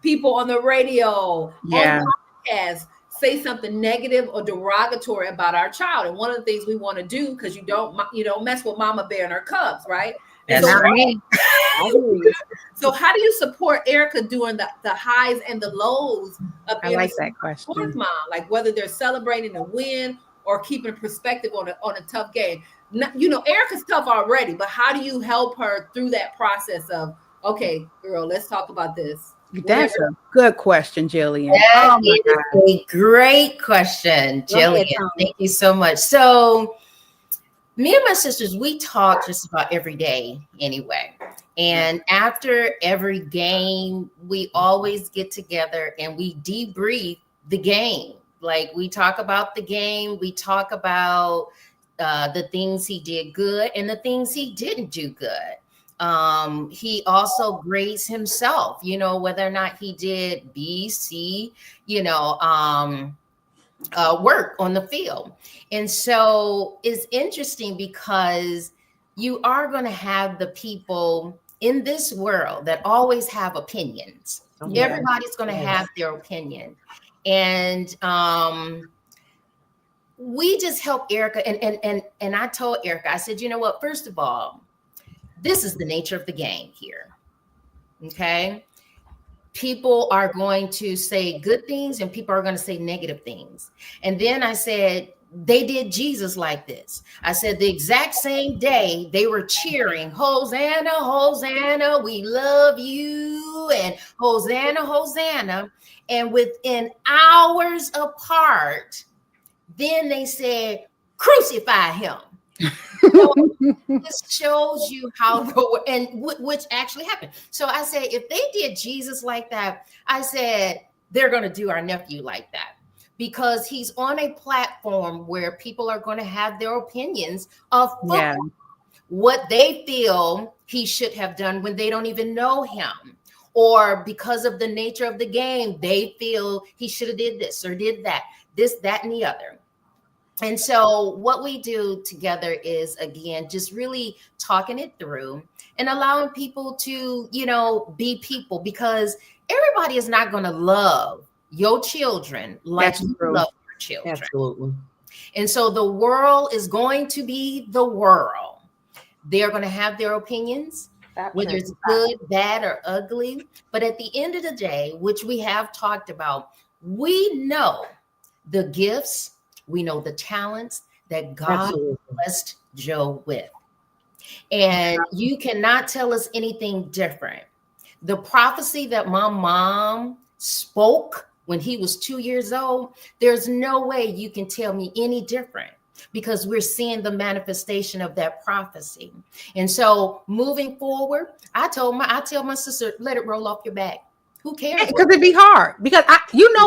people on the radio, on podcasts, say something negative or derogatory about our child. And one of the things we want to do, because you don't mess with Mama Bear and her cubs, right? That's Not right. me. I hear you. So how do you support Erica during the highs and the lows of I being like a that question. sports mom? Like whether they're celebrating a win or keeping perspective on a tough game. You know, Erica's tough already, but how do you help her through that process of, okay, girl, let's talk about this? That's a good question, Jillian. That Oh my is God. a great question, Go ahead, Jillian. Tony. Thank you so much. So, me and my sisters, we talk just about every day anyway. And after every game, we always get together and we debrief the game. Like we talk about the game, we talk about the things he did good and the things he didn't do good. He also grades himself, you know, whether or not he did B, C, you know, work on the field. And so it's interesting because you are going to have the people in this world that always have opinions. Yeah. Everybody's going to have their opinion. And we just help Erica. And I told Erica, I said, you know what, first of all, this is the nature of the game here. Okay. People are going to say good things and people are going to say negative things. And then I said, they did Jesus like this. I said, the exact same day they were cheering, Hosanna, Hosanna, we love you, and Hosanna, Hosanna. And within hours apart, then they said, crucify him. So this shows you how which actually happened. So I said, if they did Jesus like that, I said they're going to do our nephew like that, because he's on a platform where people are going to have their opinions of football, what they feel he should have done when they don't even know him, or because of the nature of the game, they feel he should have did this or did that, this, that, and the other. And so what we do together is, again, just really talking it through and allowing people to, you know, be people, because everybody is not going to love your children like you love your children. Absolutely. And so the world is going to be the world. They're going to have their opinions, whether it's good, bad, or ugly. But at the end of the day, which we have talked about, we know the gifts, we know the talents that God blessed Joe with. And you cannot tell us anything different. The prophecy that my mom spoke when he was 2 years old, there's no way you can tell me any different, because we're seeing the manifestation of that prophecy. And so moving forward, I tell my sister, let it roll off your back. Who cares? Because it'd be hard. Because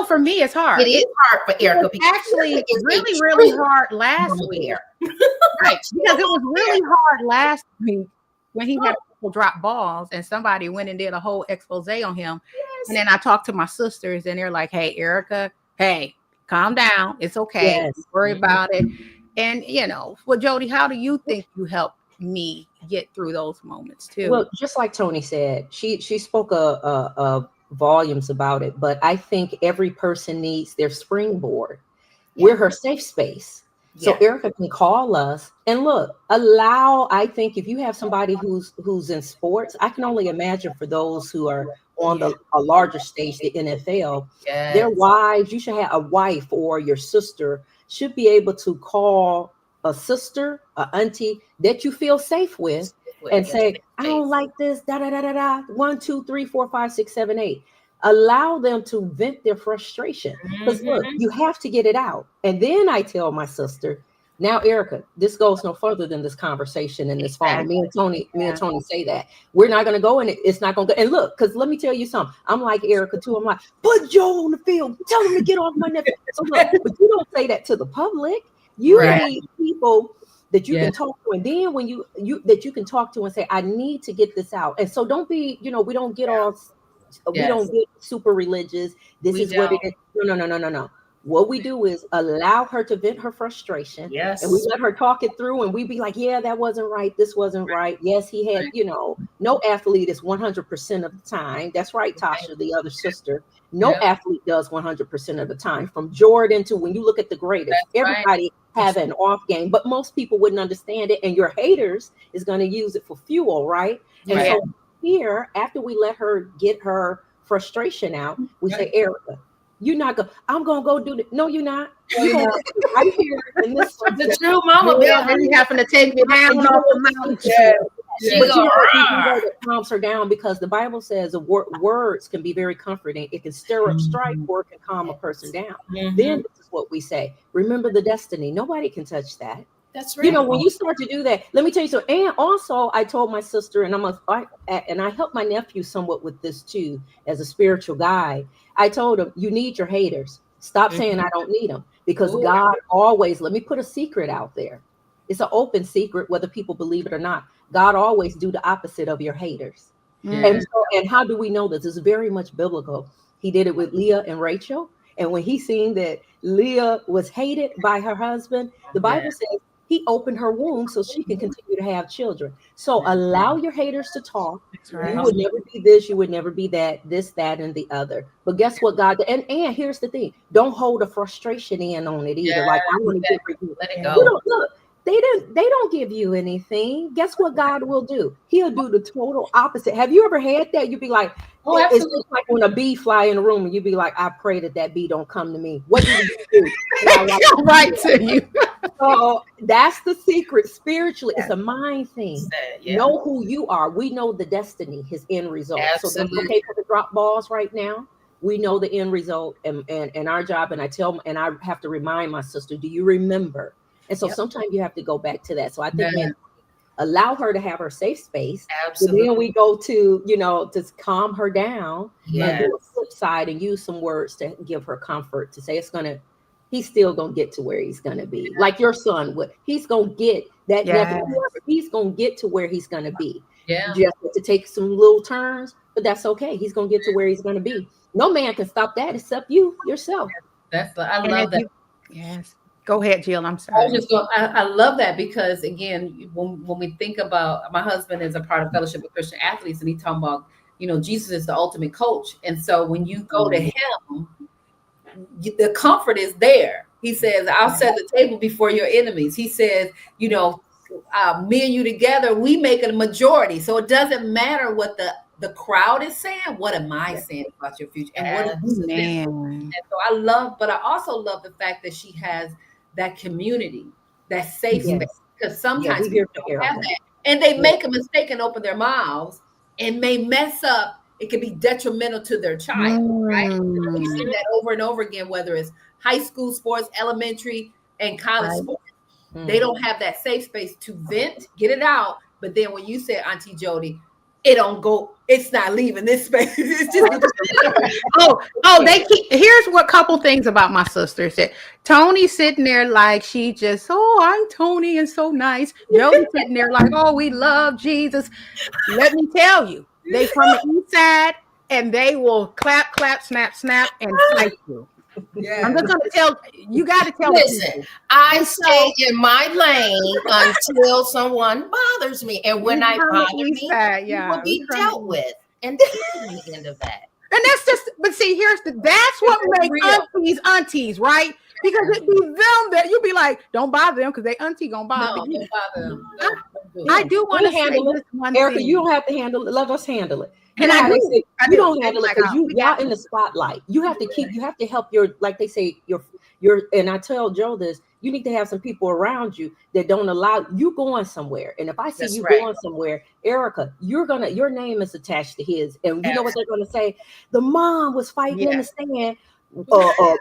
for me, it's hard. It is hard for Erica. It was actually really hard last week. Right. Because it was really hard last week when he had people drop balls and somebody went and did a whole expose on him. Yes. And then I talked to my sisters and they're like, hey, Erica, hey, calm down. It's okay. Yes. Don't worry about it. And, you know, well, Jody, how do you think you helped me get through those moments too? Well, just like Tony said, she spoke volumes about it, but I think every person needs their springboard. We're her safe space. So Erica can call us and I think if you have somebody who's in sports, I can only imagine for those who are on a larger stage, the NFL, their wives, you should have a wife or your sister should be able to call a sister, an auntie that you feel safe with and say, I don't like this, da da da da da. 1, 2, 3, 4, 5, 6, 7, 8. Allow them to vent their frustration. Because look, you have to get it out. And then I tell my sister, now, Erica, this goes no further than this conversation and this phone. Me and Tony say that. We're not going to go in it. It's not going to go. And look, because let me tell you something. I'm like Erica too. I'm like, put Joe on the field. Tell him to get off my nephew. So look, but you don't say that to the public. You need people that you can talk to, and then when you that you can talk to and say, I need to get this out. And so don't be, we don't get all we don't get super religious. This is what it is. No. What we do is allow her to vent her frustration. Yes. And we let her talk it through, and we be like, yeah, that wasn't right. This wasn't right. Yes, he had, no athlete is 100% of the time. That's right, Tasha, the other sister. No athlete does 100% of the time. From Jordan to when you look at the greatest, everybody have an off game, but most people wouldn't understand it. And your haters is going to use it for fuel, right? And so here, after we let her get her frustration out, we say, Erica, you're not going, I'm going to go do it. No, you're not. You're going to sit right here in this. The true mama bear. You happen to take me down off the mountain. But you know what it calms her down, because the Bible says words can be very comforting. It can stir up strife, or it can calm a person down. Then this is what we say. Remember the destiny. Nobody can touch that. That's right. You know, when you start to do that, let me tell you so. And also, I told my sister, and I helped my nephew somewhat with this too, as a spiritual guide. I told him, you need your haters. Stop saying I don't need them, because God always, let me put a secret out there. It's an open secret, whether people believe it or not. God always do the opposite of your haters. And how do we know this? It's very much biblical. He did it with Leah and Rachel. And when he seen that Leah was hated by her husband, the Bible says he opened her womb so she can continue to have children. So allow your haters to talk. Right. You would never be this, you would never be that, this, that, and the other. But guess what, God? And here's the thing: don't hold a frustration in on it either. Like, I want to get rid of it. Let it go. Look, they don't give you anything. Guess what God will do? He'll do the total opposite. Have you ever had that? You'd be like, oh, it's just like when a bee fly in the room and you'd be like, I pray that bee don't come to me. What do you do? Right to you. So that's the secret spiritually. It's a mind thing. Know who you are. We know the destiny, his end result. Absolutely. So that's okay for the drop balls right now. We know the end result, and our job. And I have to remind my sister, do you remember? And so sometimes you have to go back to that. So I think allow her to have her safe space. Absolutely. And then we go to, to calm her down and do a flip side and use some words to give her comfort, to say he's still going to get to where he's going to be. Like your son would. He's going to get that. He's going to get to where he's going to be. Yeah. Just to take some little turns, but that's okay. He's going to get to where he's going to be. No man can stop that except you yourself. I love that. Yes. Go ahead, Jill. I'm sorry. I love that, because again, when we think about, my husband is a part of Fellowship of Christian Athletes, and he's talking about, Jesus is the ultimate coach. And so when you go to him, the comfort is there. He says, I'll set the table before your enemies. He says, me and you together, we make a majority. So it doesn't matter what the crowd is saying. What am I saying about your future? And what is this? And so but I also love the fact that she has that community, that safe space, because sometimes people don't have that, and they make a mistake and open their mouths and may mess up. It can be detrimental to their child, right? We see that over and over again, whether it's high school sports, elementary, and college sports. They don't have that safe space to vent, get it out. But then when you say, Auntie Jody, it's not leaving this space. It's just here's what couple things about my sister said. Tony's sitting there like she just, I'm Tony and so nice. Jody's sitting there like, we love Jesus. Let me tell you, they from the east side, and they will clap, snap, and fight you. Yeah. I'm just gonna tell you. Got to tell. Listen, I stay in my lane until someone bothers me, and when I bother me, it will be dealt with, and that's the end of that. And that's just. But see, that's what makes aunties, right? Because it be them that you be like, don't bother them because they auntie gonna bother you. Don't bother them. I do want to handle it, Erica. You don't have to handle it. Let us handle it. And I don't handle it because y'all in the spotlight. You have to help like they say, your, and I tell Joe this, you need to have some people around you that don't allow you going somewhere. And if I see going somewhere, Erica, your name is attached to his. And you know what they're going to say? The mom was fighting in the stand.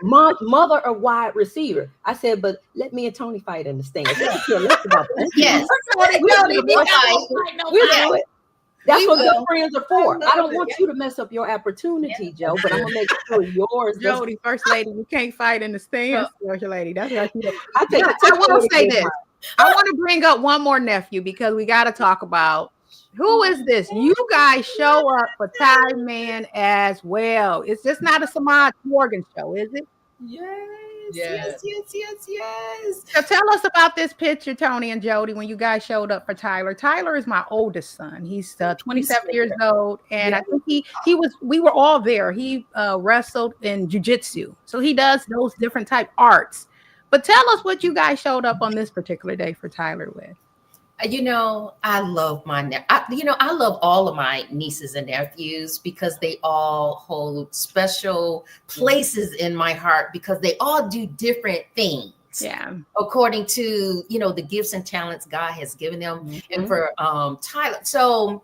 Mother or wide receiver. I said, but let me and Tony fight in the stand. Yes. We do it. That's what good friends are for. I don't want you to mess up your opportunity, Joe, but I'm gonna make sure yours. Jody, first lady, you can't fight in the stands, first lady. That's right. I will say this. I want to bring up one more nephew because we got to talk about who is this. You guys show up for Time Man as well. It's just not a Samaj Morgan show, is it? Yes. So tell us about this picture, Tony and Jody, when you guys showed up for Tyler. Tyler is my oldest son. He's 27 years old, and I think we were all there. He wrestled in jiu-jitsu, so he does those different type arts. But tell us what you guys showed up on this particular day for Tyler with. I love I love all of my nieces and nephews because they all hold special places in my heart because they all do different things. Yeah. According to, the gifts and talents God has given them. Mm-hmm. And for Tyler, so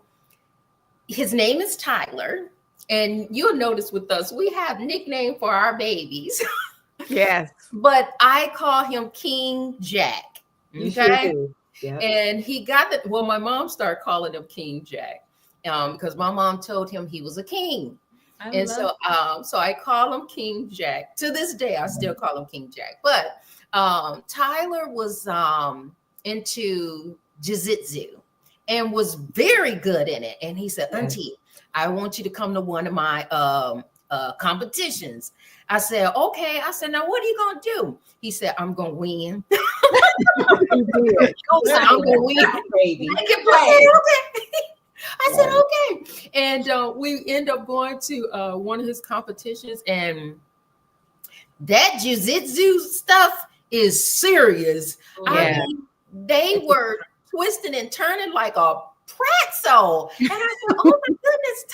his name is Tyler. And you'll notice with us, we have nickname for our babies. Yes. But I call him King Jack. Okay. Yeah. And he got that. Well, my mom started calling him King Jack because my mom told him he was a king. So I call him King Jack. To this day, I still call him King Jack. But Tyler was into jiu-jitsu and was very good in it. And he said, Auntie, I want you to come to one of my competitions. I said, okay. I said, now what are you going to do? He said, I'm going to win. I'm going to win. Baby. I said, okay. And we end up going to one of his competitions. And that jiu-jitsu stuff is serious. Yeah. I mean, they were twisting and turning like a pretzel. And I said, oh my goodness,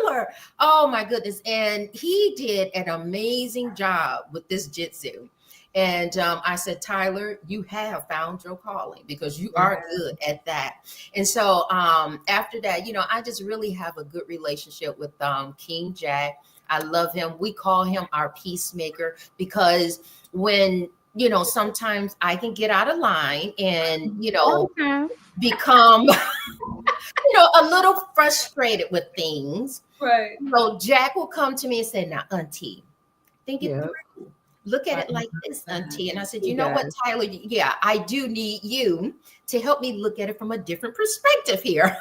Tyler. Oh my goodness. And he did an amazing job with this jitsu. And I said, Tyler, you have found your calling because you are good at that. And so after that, I just really have a good relationship with King Jack. I love him. We call him our peacemaker because when, sometimes I can get out of line and, become, a little frustrated with things. Right. So Jack will come to me and say, now, Auntie, think it through. Look at it like this, Auntie. And I said, you know what, Tyler? Yeah, I do need you to help me look at it from a different perspective here.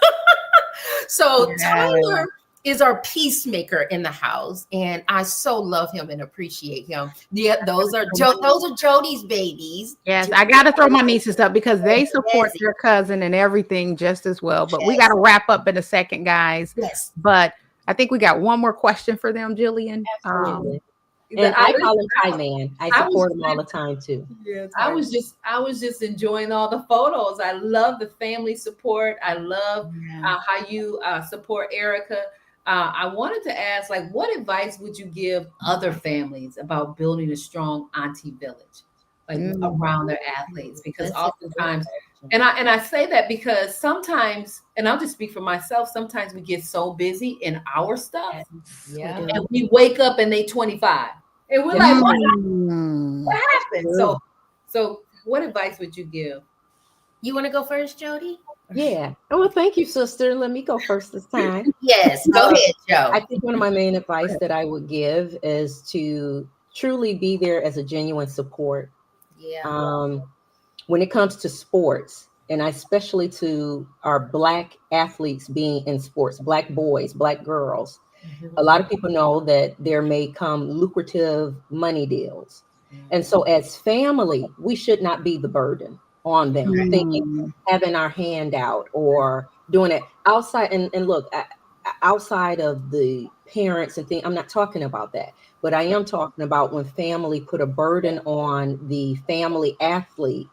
So Tyler is our peacemaker in the house, and I so love him and appreciate him. Yeah, those are Jody's babies. Yes, I got to throw my nieces up because they support their cousin and everything just as well. But we got to wrap up in a second, guys. Yes. But I think we got one more question for them, Jillian. And I call him Ty Man. I support him all the time too. Yeah, I was just enjoying all the photos. I love the family support. I love how you support Erica. I wanted to ask, what advice would you give other families about building a strong auntie village, around their athletes? Because oftentimes, and I say that because sometimes, and I'll just speak for myself, sometimes we get so busy in our stuff, and we wake up and they 25, and we're like, what happened? So what advice would you give? You want to go first, Jody? Yeah. Oh, well, thank you, sister. Let me go first this time. Yes, go ahead, Joe. I think one of my main advice that I would give is to truly be there as a genuine support. Yeah. When it comes to sports, and especially to our Black athletes being in sports, Black boys, Black girls, a lot of people know that there may come lucrative money deals. And so as family, we should not be the burden on them, thinking having our hand out or doing it outside. And look, outside of the parents and things, I'm not talking about that, but I am talking about when family put a burden on the family athlete.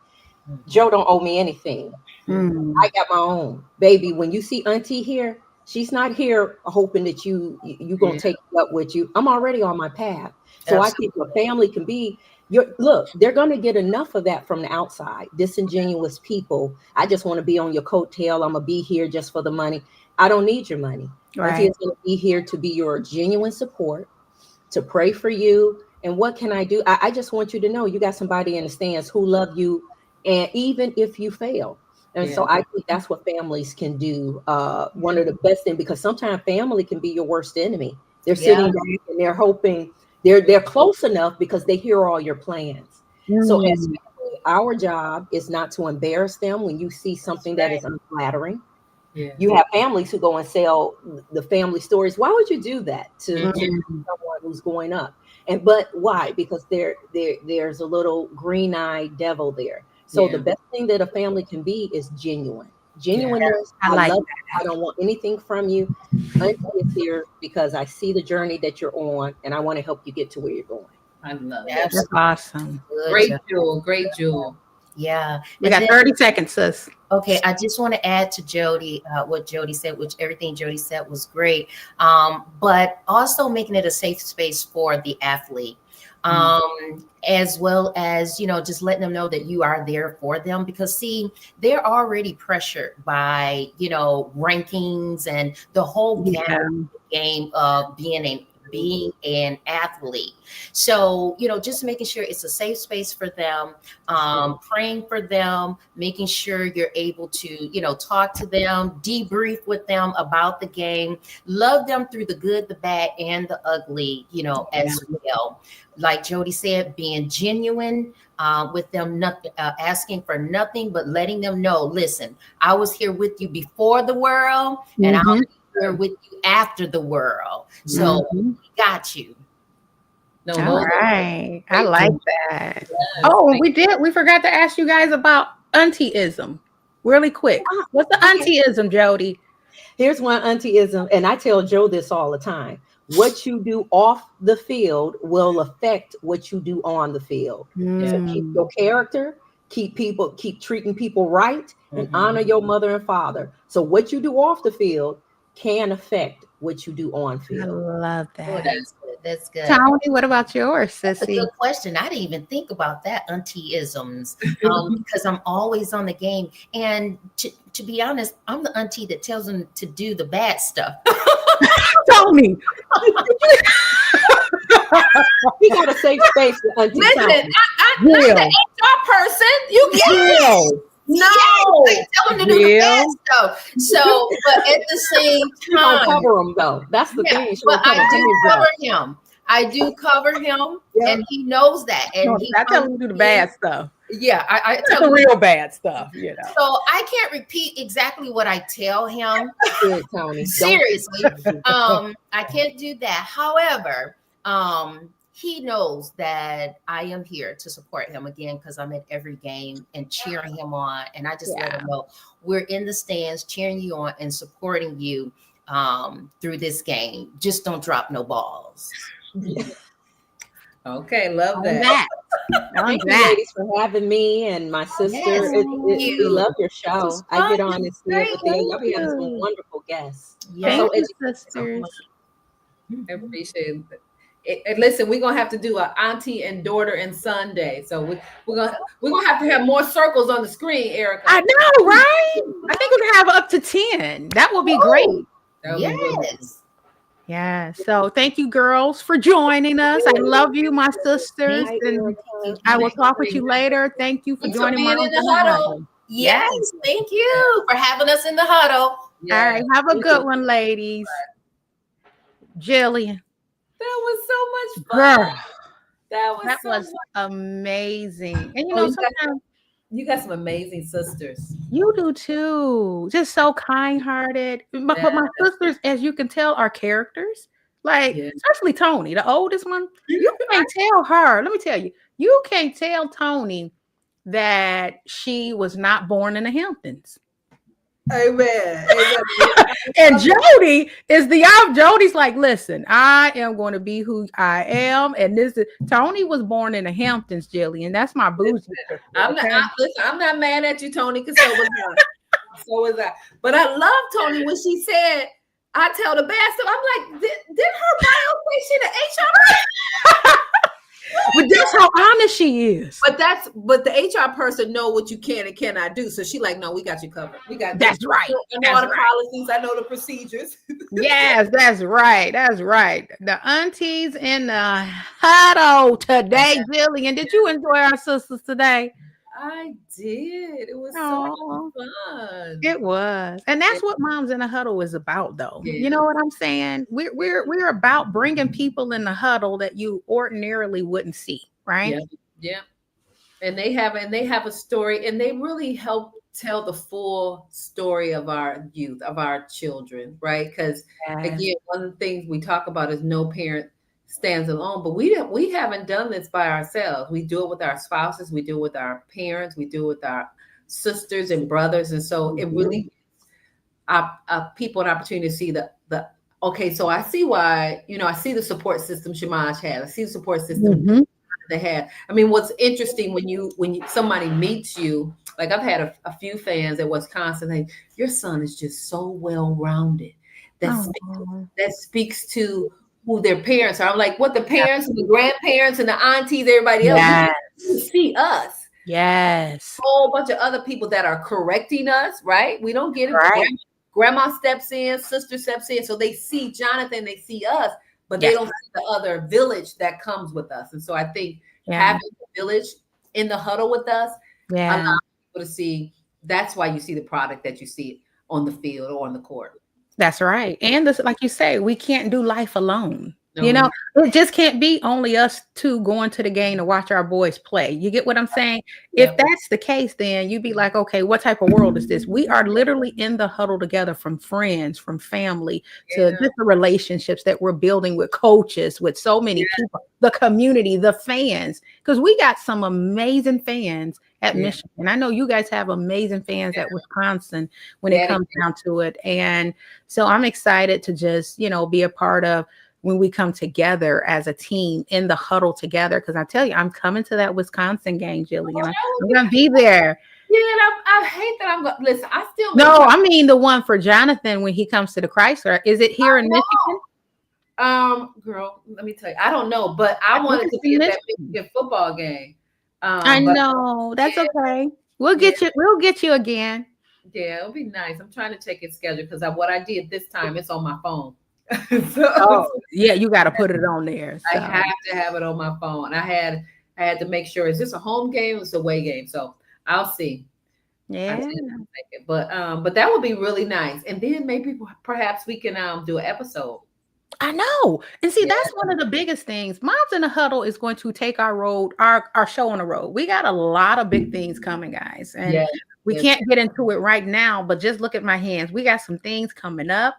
Joe don't owe me anything. I got my own. Baby, when you see Auntie here, she's not here hoping that you gonna take it up with you. I'm already on my path. So I think a family can be look, they're going to get enough of that from the outside. Disingenuous people. I just want to be on your coattail. I'm going to be here just for the money. I don't need your money. Auntie is going to be here to be your genuine support, to pray for you. And what can I do? I just want you to know you got somebody in the stands who love you. And even if you fail. And so I think that's what families can do. One of the best things, because sometimes family can be your worst enemy. They're sitting back and they're hoping they're close enough because they hear all your plans. So as family, our job is not to embarrass them when you see something that is unflattering. You have families who go and sell the family stories. Why would you do that to someone who's going up? But why? Because there's a little green-eyed devil there. So the best thing that a family can be is genuine. Genuineness. I love you. I don't want anything from you. Auntie is here because I see the journey that you're on, and I want to help you get to where you're going. I love it. That's awesome. Great jewel. Great jewel. Yeah. We got 30 seconds, sis. Okay, I just want to add to Jody what Jody said, which everything Jody said was great, but also making it a safe space for the athlete, as well as, just letting them know that you are there for them, because see, they're already pressured by, rankings and the whole game of being an athlete. So, just making sure it's a safe space for them, praying for them, making sure you're able to, talk to them, debrief with them about the game, love them through the good, the bad, and the ugly, as well. Like Jody said, being genuine with them, asking for nothing, but letting them know, listen, I was here with you before the world, and I'll here with you after the world. So we got you. All right. I like that. Oh, we forgot to ask you guys about auntie-ism really quick. What's the auntie-ism, Jody? Here's one auntie-ism, and I tell Joe this all the time. What you do off the field will affect what you do on the field. So keep your character, keep treating people right, and honor your mother and father. So what you do off the field can affect what you do on field. I love that. Oh, that's good. That's good. Tony, what about yours, sissy? That's a good question. I didn't even think about that, auntie-isms, because I'm always on the game. And to be honest, I'm the auntie that tells them to do the bad stuff. Tony. We got a safe space for auntie. Listen, I'm the HR person. You get it. No, yes, tell them to do the bad stuff. So, but at the same time, cover them though. That's the thing. But I do cover him. I do cover him, and he knows that. And I tell him to do the bad stuff. Yeah, I tell the him real bad stuff. So I can't repeat exactly what I tell him. Good, Tony. Seriously, I can't do that. However, he knows that I am here to support him again, because I'm at every game and cheering him on. And I just let him know we're in the stands cheering you on and supporting you through this game. Just don't drop no balls. Okay, love that. Thank you, ladies, for having me and my sister. Yes, we love your show. I get on and see every day. Y'all be having some wonderful guests. Thank you, sisters. I appreciate it. And listen, we're gonna have to do an auntie and daughter and son day. So we're gonna have to have more circles on the screen, Erica. I know, right? I think we can have up to 10. That would be great. Yes. Yeah. So thank you, girls, for joining us. I love you, my sisters. And I will talk with you later. Thank you for joining me in the huddle. Yes. Thank you for having us in the huddle. All right. Have a good one, ladies. Jillian. That was so much fun. Girl, that was amazing. And sometimes you got some amazing sisters. You do too. Just so kind-hearted. But my sisters, as you can tell, are characters. Like, especially Tony, the oldest one. You can't tell her. Let me tell you, you can't tell Tony that she was not born in the Hamptons. Amen. And Jody is Jody's like, listen, I am going to be who I am. And Tony was born in the Hamptons, Jillian. That's my bougie. I'm not mad at you, Tony, because so was I. So was I. But I love Tony when she said, I tell the bad stuff. I'm like, did her bio say she the HR? But that's how honest she is. But the HR person know what you can and cannot do. So she like, no, we got you covered. We got that's right. I know all the policies. I know the procedures. Yes, that's right. That's right. The aunties in the huddle today, Jillian. Did you enjoy our sisters today? I did. It was so much fun. It was. And that's what Moms in the Huddle is about, though. Yeah. You know what I'm saying? We're about bringing people in the huddle that you ordinarily wouldn't see, right? Yeah. And they have a story, and they really help tell the full story of our youth, of our children, right? Because again, one of the things we talk about is no parent stands alone, but we haven't done this by ourselves. We do it with our spouses, we do it with our parents, we do it with our sisters and brothers, and so it really gives people an opportunity to see the okay. So I see why, I see the support system Shimaj had. I see the support system they have. I mean, what's interesting when somebody meets you, like I've had a few fans at Wisconsin, like, your son is just so well rounded. That speaks to who their parents are. I'm like, what the parents and the grandparents and the aunties, everybody else, you see us. Yes. A whole bunch of other people that are correcting us, right? We don't get it. Right. Grandma steps in, sister steps in. So they see Jonathan, they see us, but they don't see the other village that comes with us. And so I think having the village in the huddle with us allows people to see. That's why you see the product that you see on the field or on the court. That's right. And this, like you say, we can't do life alone. You know, it just can't be only us two going to the game to watch our boys play. You get what I'm saying? If that's the case, then you'd be like, okay, what type of world is this? We are literally in the huddle together, from friends, from family, to just the relationships that we're building with coaches, with so many people, the community, the fans, because we got some amazing fans at Michigan. I know you guys have amazing fans at Wisconsin when it comes down to it. And so I'm excited to just, you know, be a part of when we come together as a team in the huddle together. Because I tell you, I'm coming to that Wisconsin game, Jillian. I'm going to be there. Yeah, and I hate that I'm going to listen. I still I mean the one for Jonathan when he comes to the Chrysler. Is it here in Michigan? Girl, let me tell you, I don't know, but I wanted to be at that Michigan football game. I know, that's okay. We'll get you. We'll get you again. Yeah, it'll be nice. I'm trying to check its schedule because what I did this time, it's on my phone. You got to put it on there. So. I have to have it on my phone. I had to make sure, is this a home game or is it a away game? So I'll see. Yeah. But that would be really nice. And then maybe perhaps we can do an episode. I know. And see, that's one of the biggest things. Moms in the Huddle is going to take our show on the road. We got a lot of big things coming, guys. And we can't get into it right now, but just look at my hands. We got some things coming up.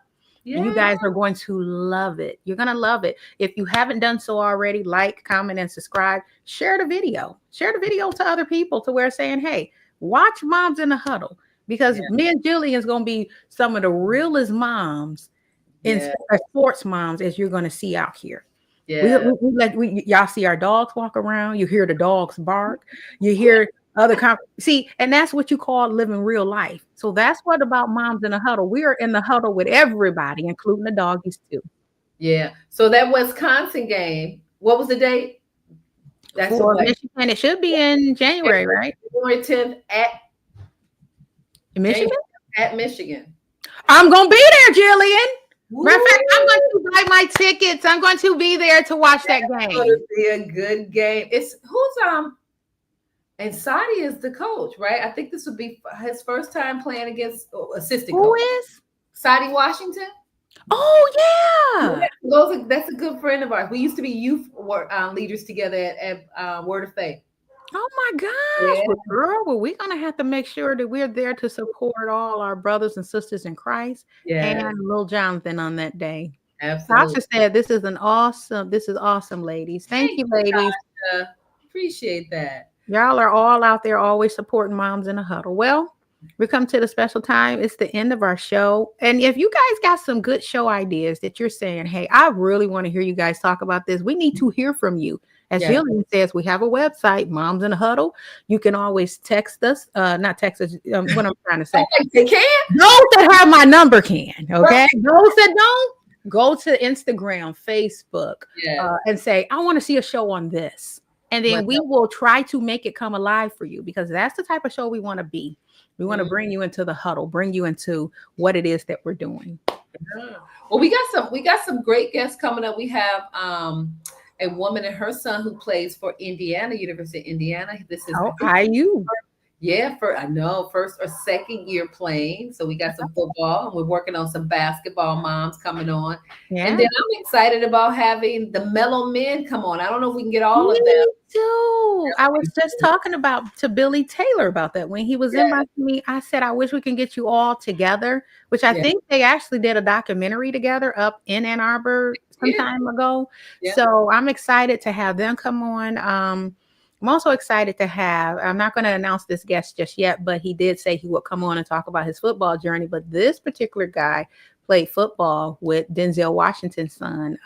And you guys are going to love it. You're going to love it. If you haven't done so already, like, comment, and subscribe. Share the video. Share the video to other people to where saying, hey, watch Moms in the Huddle. Because me and Jillian is going to be some of the realest moms in sports moms as you're going to see out here. Yeah. Y'all see our dogs walk around. You hear the dogs bark. You hear and that's what you call living real life. So that's what about Moms in the Huddle. We are in the huddle with everybody, including the doggies too. Yeah. So that Wisconsin game, what was the date? That's for Michigan. It should be in January, right? January 10th at Michigan. At Michigan. I'm gonna be there, Jillian. Matter of fact, I'm going to buy my tickets. I'm going to be there to watch that game. It's going to be a good game. And Sadie is the coach, right? I think this would be his first time playing against assistant coach. Who is? Sadie Washington. Oh, yeah. That's a good friend of ours. We used to be youth leaders together at Word of Faith. Oh, my gosh. Yeah. Girl, we're going to have to make sure that we're there to support all our brothers and sisters in Christ and little Jonathan on that day. Absolutely. Tasha said, this is awesome, ladies. Thank you, ladies. Tasha. Appreciate that. Y'all are all out there always supporting Moms in the Huddle. Well, we come to the special time. It's the end of our show. And if you guys got some good show ideas that you're saying, hey, I really want to hear you guys talk about this, we need to hear from you. As Jillian says, we have a website, Moms in the Huddle. You can always text us, not text us, what I'm trying to say. They can? Those that have my number can, okay? Those that don't, go to Instagram, Facebook, and say, I want to see a show on this. And then we will try to make it come alive for you, because that's the type of show we want to be. We want to bring you into the huddle, bring you into what it is that we're doing. Well, we got some great guests coming up. We have a woman and her son who plays for University of Indiana. This is IU. Yeah, first or second year playing. So we got some football, and we're working on some basketball moms coming on. Yeah. And then I'm excited about having the Mellow Men come on. I don't know if we can get all of them. Me too. I was just talking to Billy Taylor about that when he was inviting me. I said, I wish we can get you all together, which I think they actually did a documentary together up in Ann Arbor some time ago. Yeah. So I'm excited to have them come on. I'm also excited to have, I'm not going to announce this guest just yet, but he did say he would come on and talk about his football journey. But this particular guy played football with Denzel Washington's son.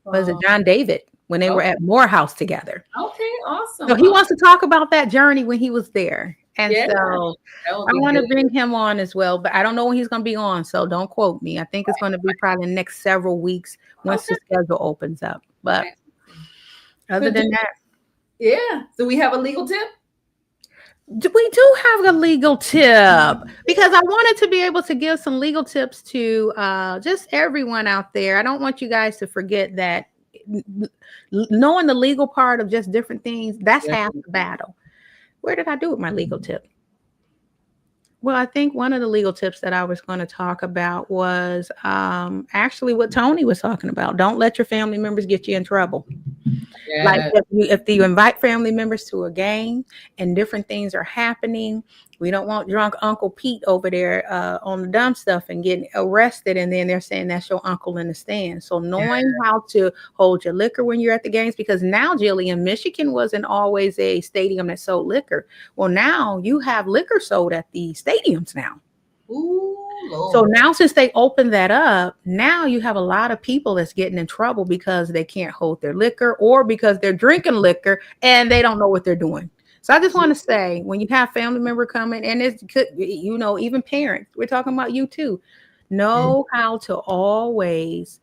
Was it John David? when they were at Morehouse together. Okay, awesome. So he wants to talk about that journey when he was there. And Yeah, so I want to bring him on as well, but I don't know when he's going to be on. So don't quote me. I think it's going to be probably the next several weeks once the schedule opens up. But other than that. Yeah. So we have a legal tip? We do have a legal tip because I wanted to be able to give some legal tips to just everyone out there. I don't want you guys to forget that knowing the legal part of just different things, that's half the battle. Where did I do with my legal tip? Well, I think one of the legal tips that I was going to talk about was actually what Tony was talking about. Don't let your family members get you in trouble. Yeah. Like if you invite family members to a game and different things are happening, we don't want drunk Uncle Pete over there on the dumb stuff and getting arrested. And then they're saying that's your uncle in the stand. So knowing how to hold your liquor when you're at the games, because now, Jillian, Michigan wasn't always a stadium that sold liquor. Well, now you have liquor sold at the stadiums now. Ooh, Lord. So now since they opened that up, now you have a lot of people that's getting in trouble because they can't hold their liquor or because they're drinking liquor and they don't know what they're doing. So I just want to say, when you have family member coming, and it's good, you know, even parents, we're talking about you too, know how to always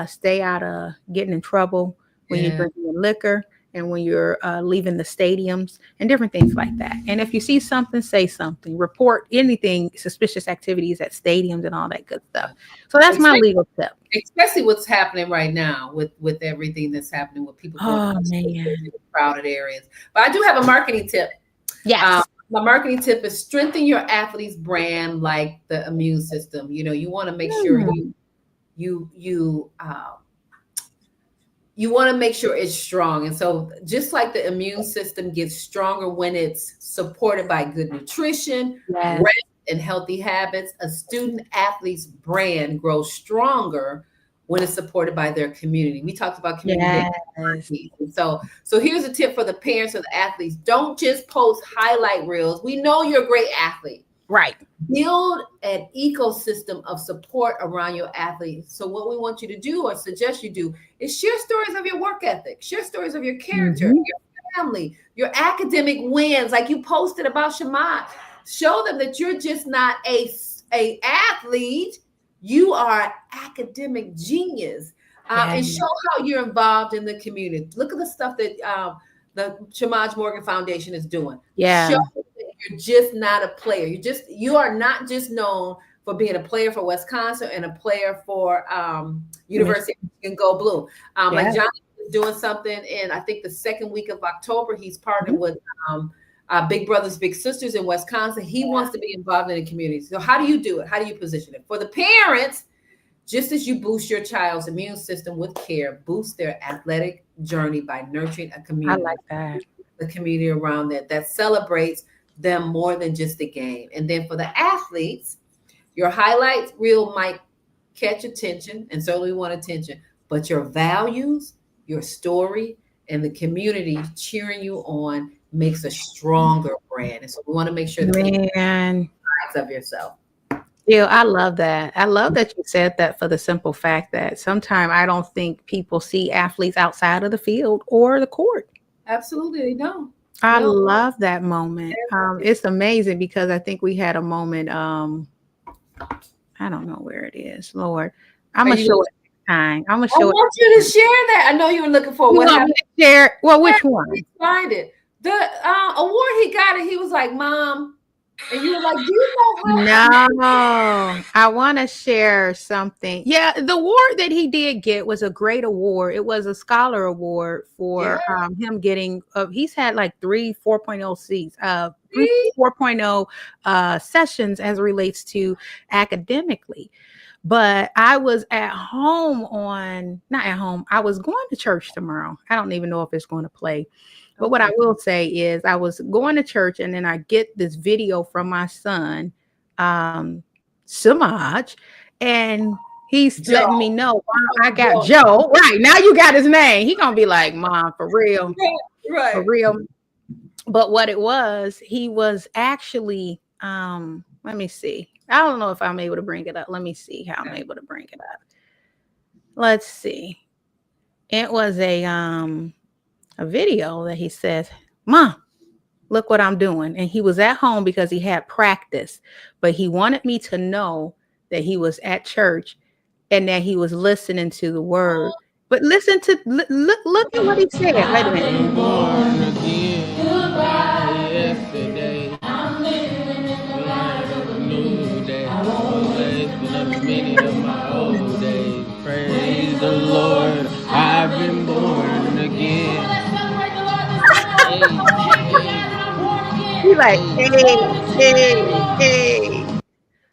stay out of getting in trouble when you're drinking liquor and when you're leaving the stadiums and different things like that. And if you see something, say something. Report anything, suspicious activities at stadiums and all that good stuff. So that's my legal tip. Especially what's happening right now with everything that's happening with people going to crowded areas. But I do have a marketing tip. Yes. My marketing tip is strengthen your athlete's brand like the immune system. You know, you want to make sure you want to make sure it's strong. And so just like the immune system gets stronger when it's supported by good nutrition, rest, and healthy habits, a student athlete's brand grows stronger when it's supported by their community. We talked about community. And so here's a tip for the parents of the athletes. Don't just post highlight reels. We know you're a great athlete. Right. Build an ecosystem of support around your athletes. So what we want you to do or suggest you do is share stories of your work ethic, share stories of your character, your family, your academic wins, like you posted about Shamad. Show them that you're just not a athlete, you are an academic genius. And show how you're involved in the community. Look at the stuff that the Shamaj Morgan Foundation is doing. Yeah. Show that you're just not a player. You are not just known for being a player for Wisconsin and a player for University of Michigan Go Blue. Like John is doing something in, I think, the second week of October. He's partnered with Big Brothers Big Sisters in Wisconsin. He wants to be involved in the community. So how do you do it? How do you position it? For the parents, just as you boost your child's immune system with care, boost their athletic journey by nurturing a community. I like that. The community around that celebrates them more than just the game. And then for the athletes, your highlight reel might catch attention, and certainly want attention, but your values, your story, and the community cheering you on makes a stronger brand. And so we want to make sure that of yourself. Yeah, I love that. I love that you said that, for the simple fact that sometimes I don't think people see athletes outside of the field or the court. Absolutely, they don't. I love that moment. It's amazing because I think we had a moment. I don't know where it is. Lord, I'm gonna show it next time. I'm gonna show it. I want you to share that. I know you were looking for what happened. Share. Well, which one? Find it. The award he got, and he was like, "Mom," and you were like, "Do you know how?" No, I want to share something. Yeah, the award that he did get was a great award. It was a scholar award for him getting. He's had like 3 4.0 seats, 4.0 sessions as it relates to academically. But I was at home not at home. I was going to church tomorrow. I don't even know if it's going to play. But what I will say is I was going to church, and then I get this video from my son, Samaj, and he's letting me know, wow, I got Joe. Right, now you got his name. He going to be like, Mom, for real. Right. For real. But what it was, he was actually, let me see. I don't know if I'm able to bring it up. Let me see how I'm able to bring it up. Let's see. It was a video that he says, "Mom, look what I'm doing." And he was at home because he had practice, but he wanted me to know that he was at church and that he was listening to the word. But listen to look at what he said. Wait a minute. I'm born again. Yesterday. New day. Always been a minute of my old days. Praise the Lord. I've been born again. He like, hey.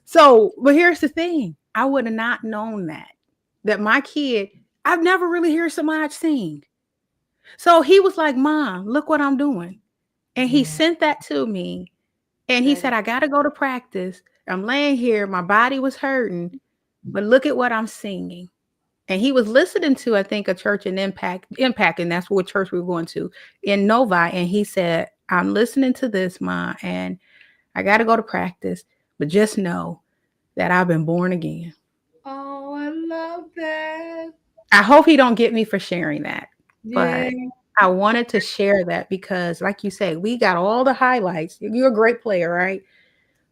So, but here's the thing. I would have not known that my kid, I've never really heard somebody sing. So he was like, Mom, look what I'm doing. And he sent that to me. And he said, I got to go to practice. I'm laying here. My body was hurting, but look at what I'm singing. And he was listening to, I think, a church in Impact, and that's what church we were going to in Novi. And he said, I'm listening to this, Ma, and I got to go to practice, but just know that I've been born again. Oh, I love that. I hope he don't get me for sharing that, Yeah. but I wanted to share that because, like you say, we got all the highlights. You're a great player, right?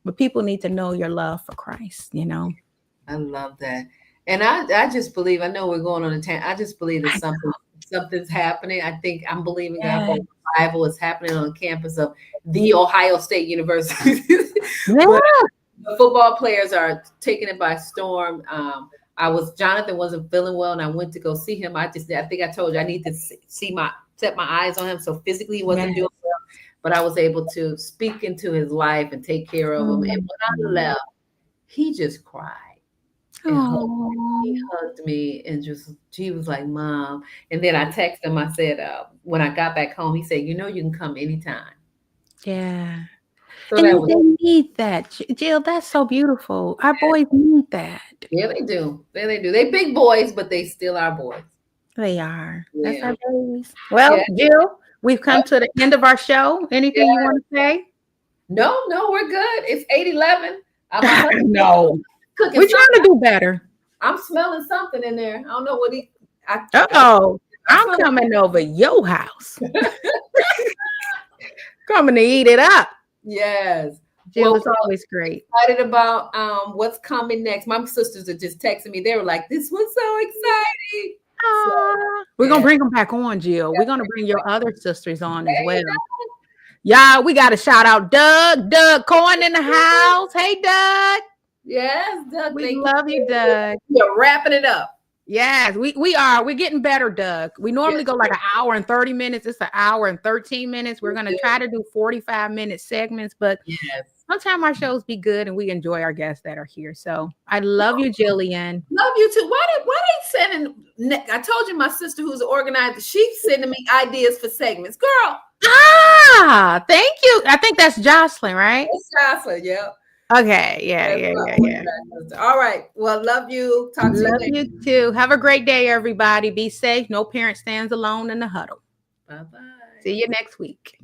But people need to know your love for Christ, you know? I love that. And I just believe, I know we're going on a tangent. I just believe that something's happening. I think I'm believing God for revival is happening on campus of the Ohio State University. But the football players are taking it by storm. Jonathan wasn't feeling well, and I went to go see him. I think I told you I need to set my eyes on him. So physically he wasn't doing well, but I was able to speak into his life and take care of him. And when I left, he just cried. And he hugged me and he was like, Mom. And then I texted him. I said, when I got back home, he said, you can come anytime. Yeah. So and they need that. Jill, that's so beautiful. Our boys need that. Yeah, they do. They do. They big boys, but they still are boys. They are. Yeah. That's our babies. Well, Jill, we've come to the end of our show. Anything you want to say? No, we're good. It's 8:11. No. We're trying to do better. I'm smelling something in there. I don't know what I'm coming over your house. Coming to eat it up. Yes. Jill is always great. Excited about what's coming next. My sisters are just texting me. They were like, this was so exciting. We're going to bring them back on, Jill. We're going to bring your other sisters on as well. Yeah, we got to shout out Doug Cohen in the house. Hey, Doug. Yes, Doug. We love you, Doug. We're wrapping it up. Yes, we are. We're getting better, Doug. We normally go like an hour and 30 minutes. It's an hour and 13 minutes. We're going to try to do 45-minute segments, but sometimes our shows be good and we enjoy our guests that are here. So I love you, Jillian. Love you too. Why they sending? I told you my sister who's an organizer. She's sending me ideas for segments, girl. Thank you. I think that's Jocelyn, right? It's Jocelyn. Yeah. Okay. Yeah. All right. Well, love you. Talk to you later. Love you too. Have a great day, everybody. Be safe. No parent stands alone in the huddle. Bye-bye. See you next week.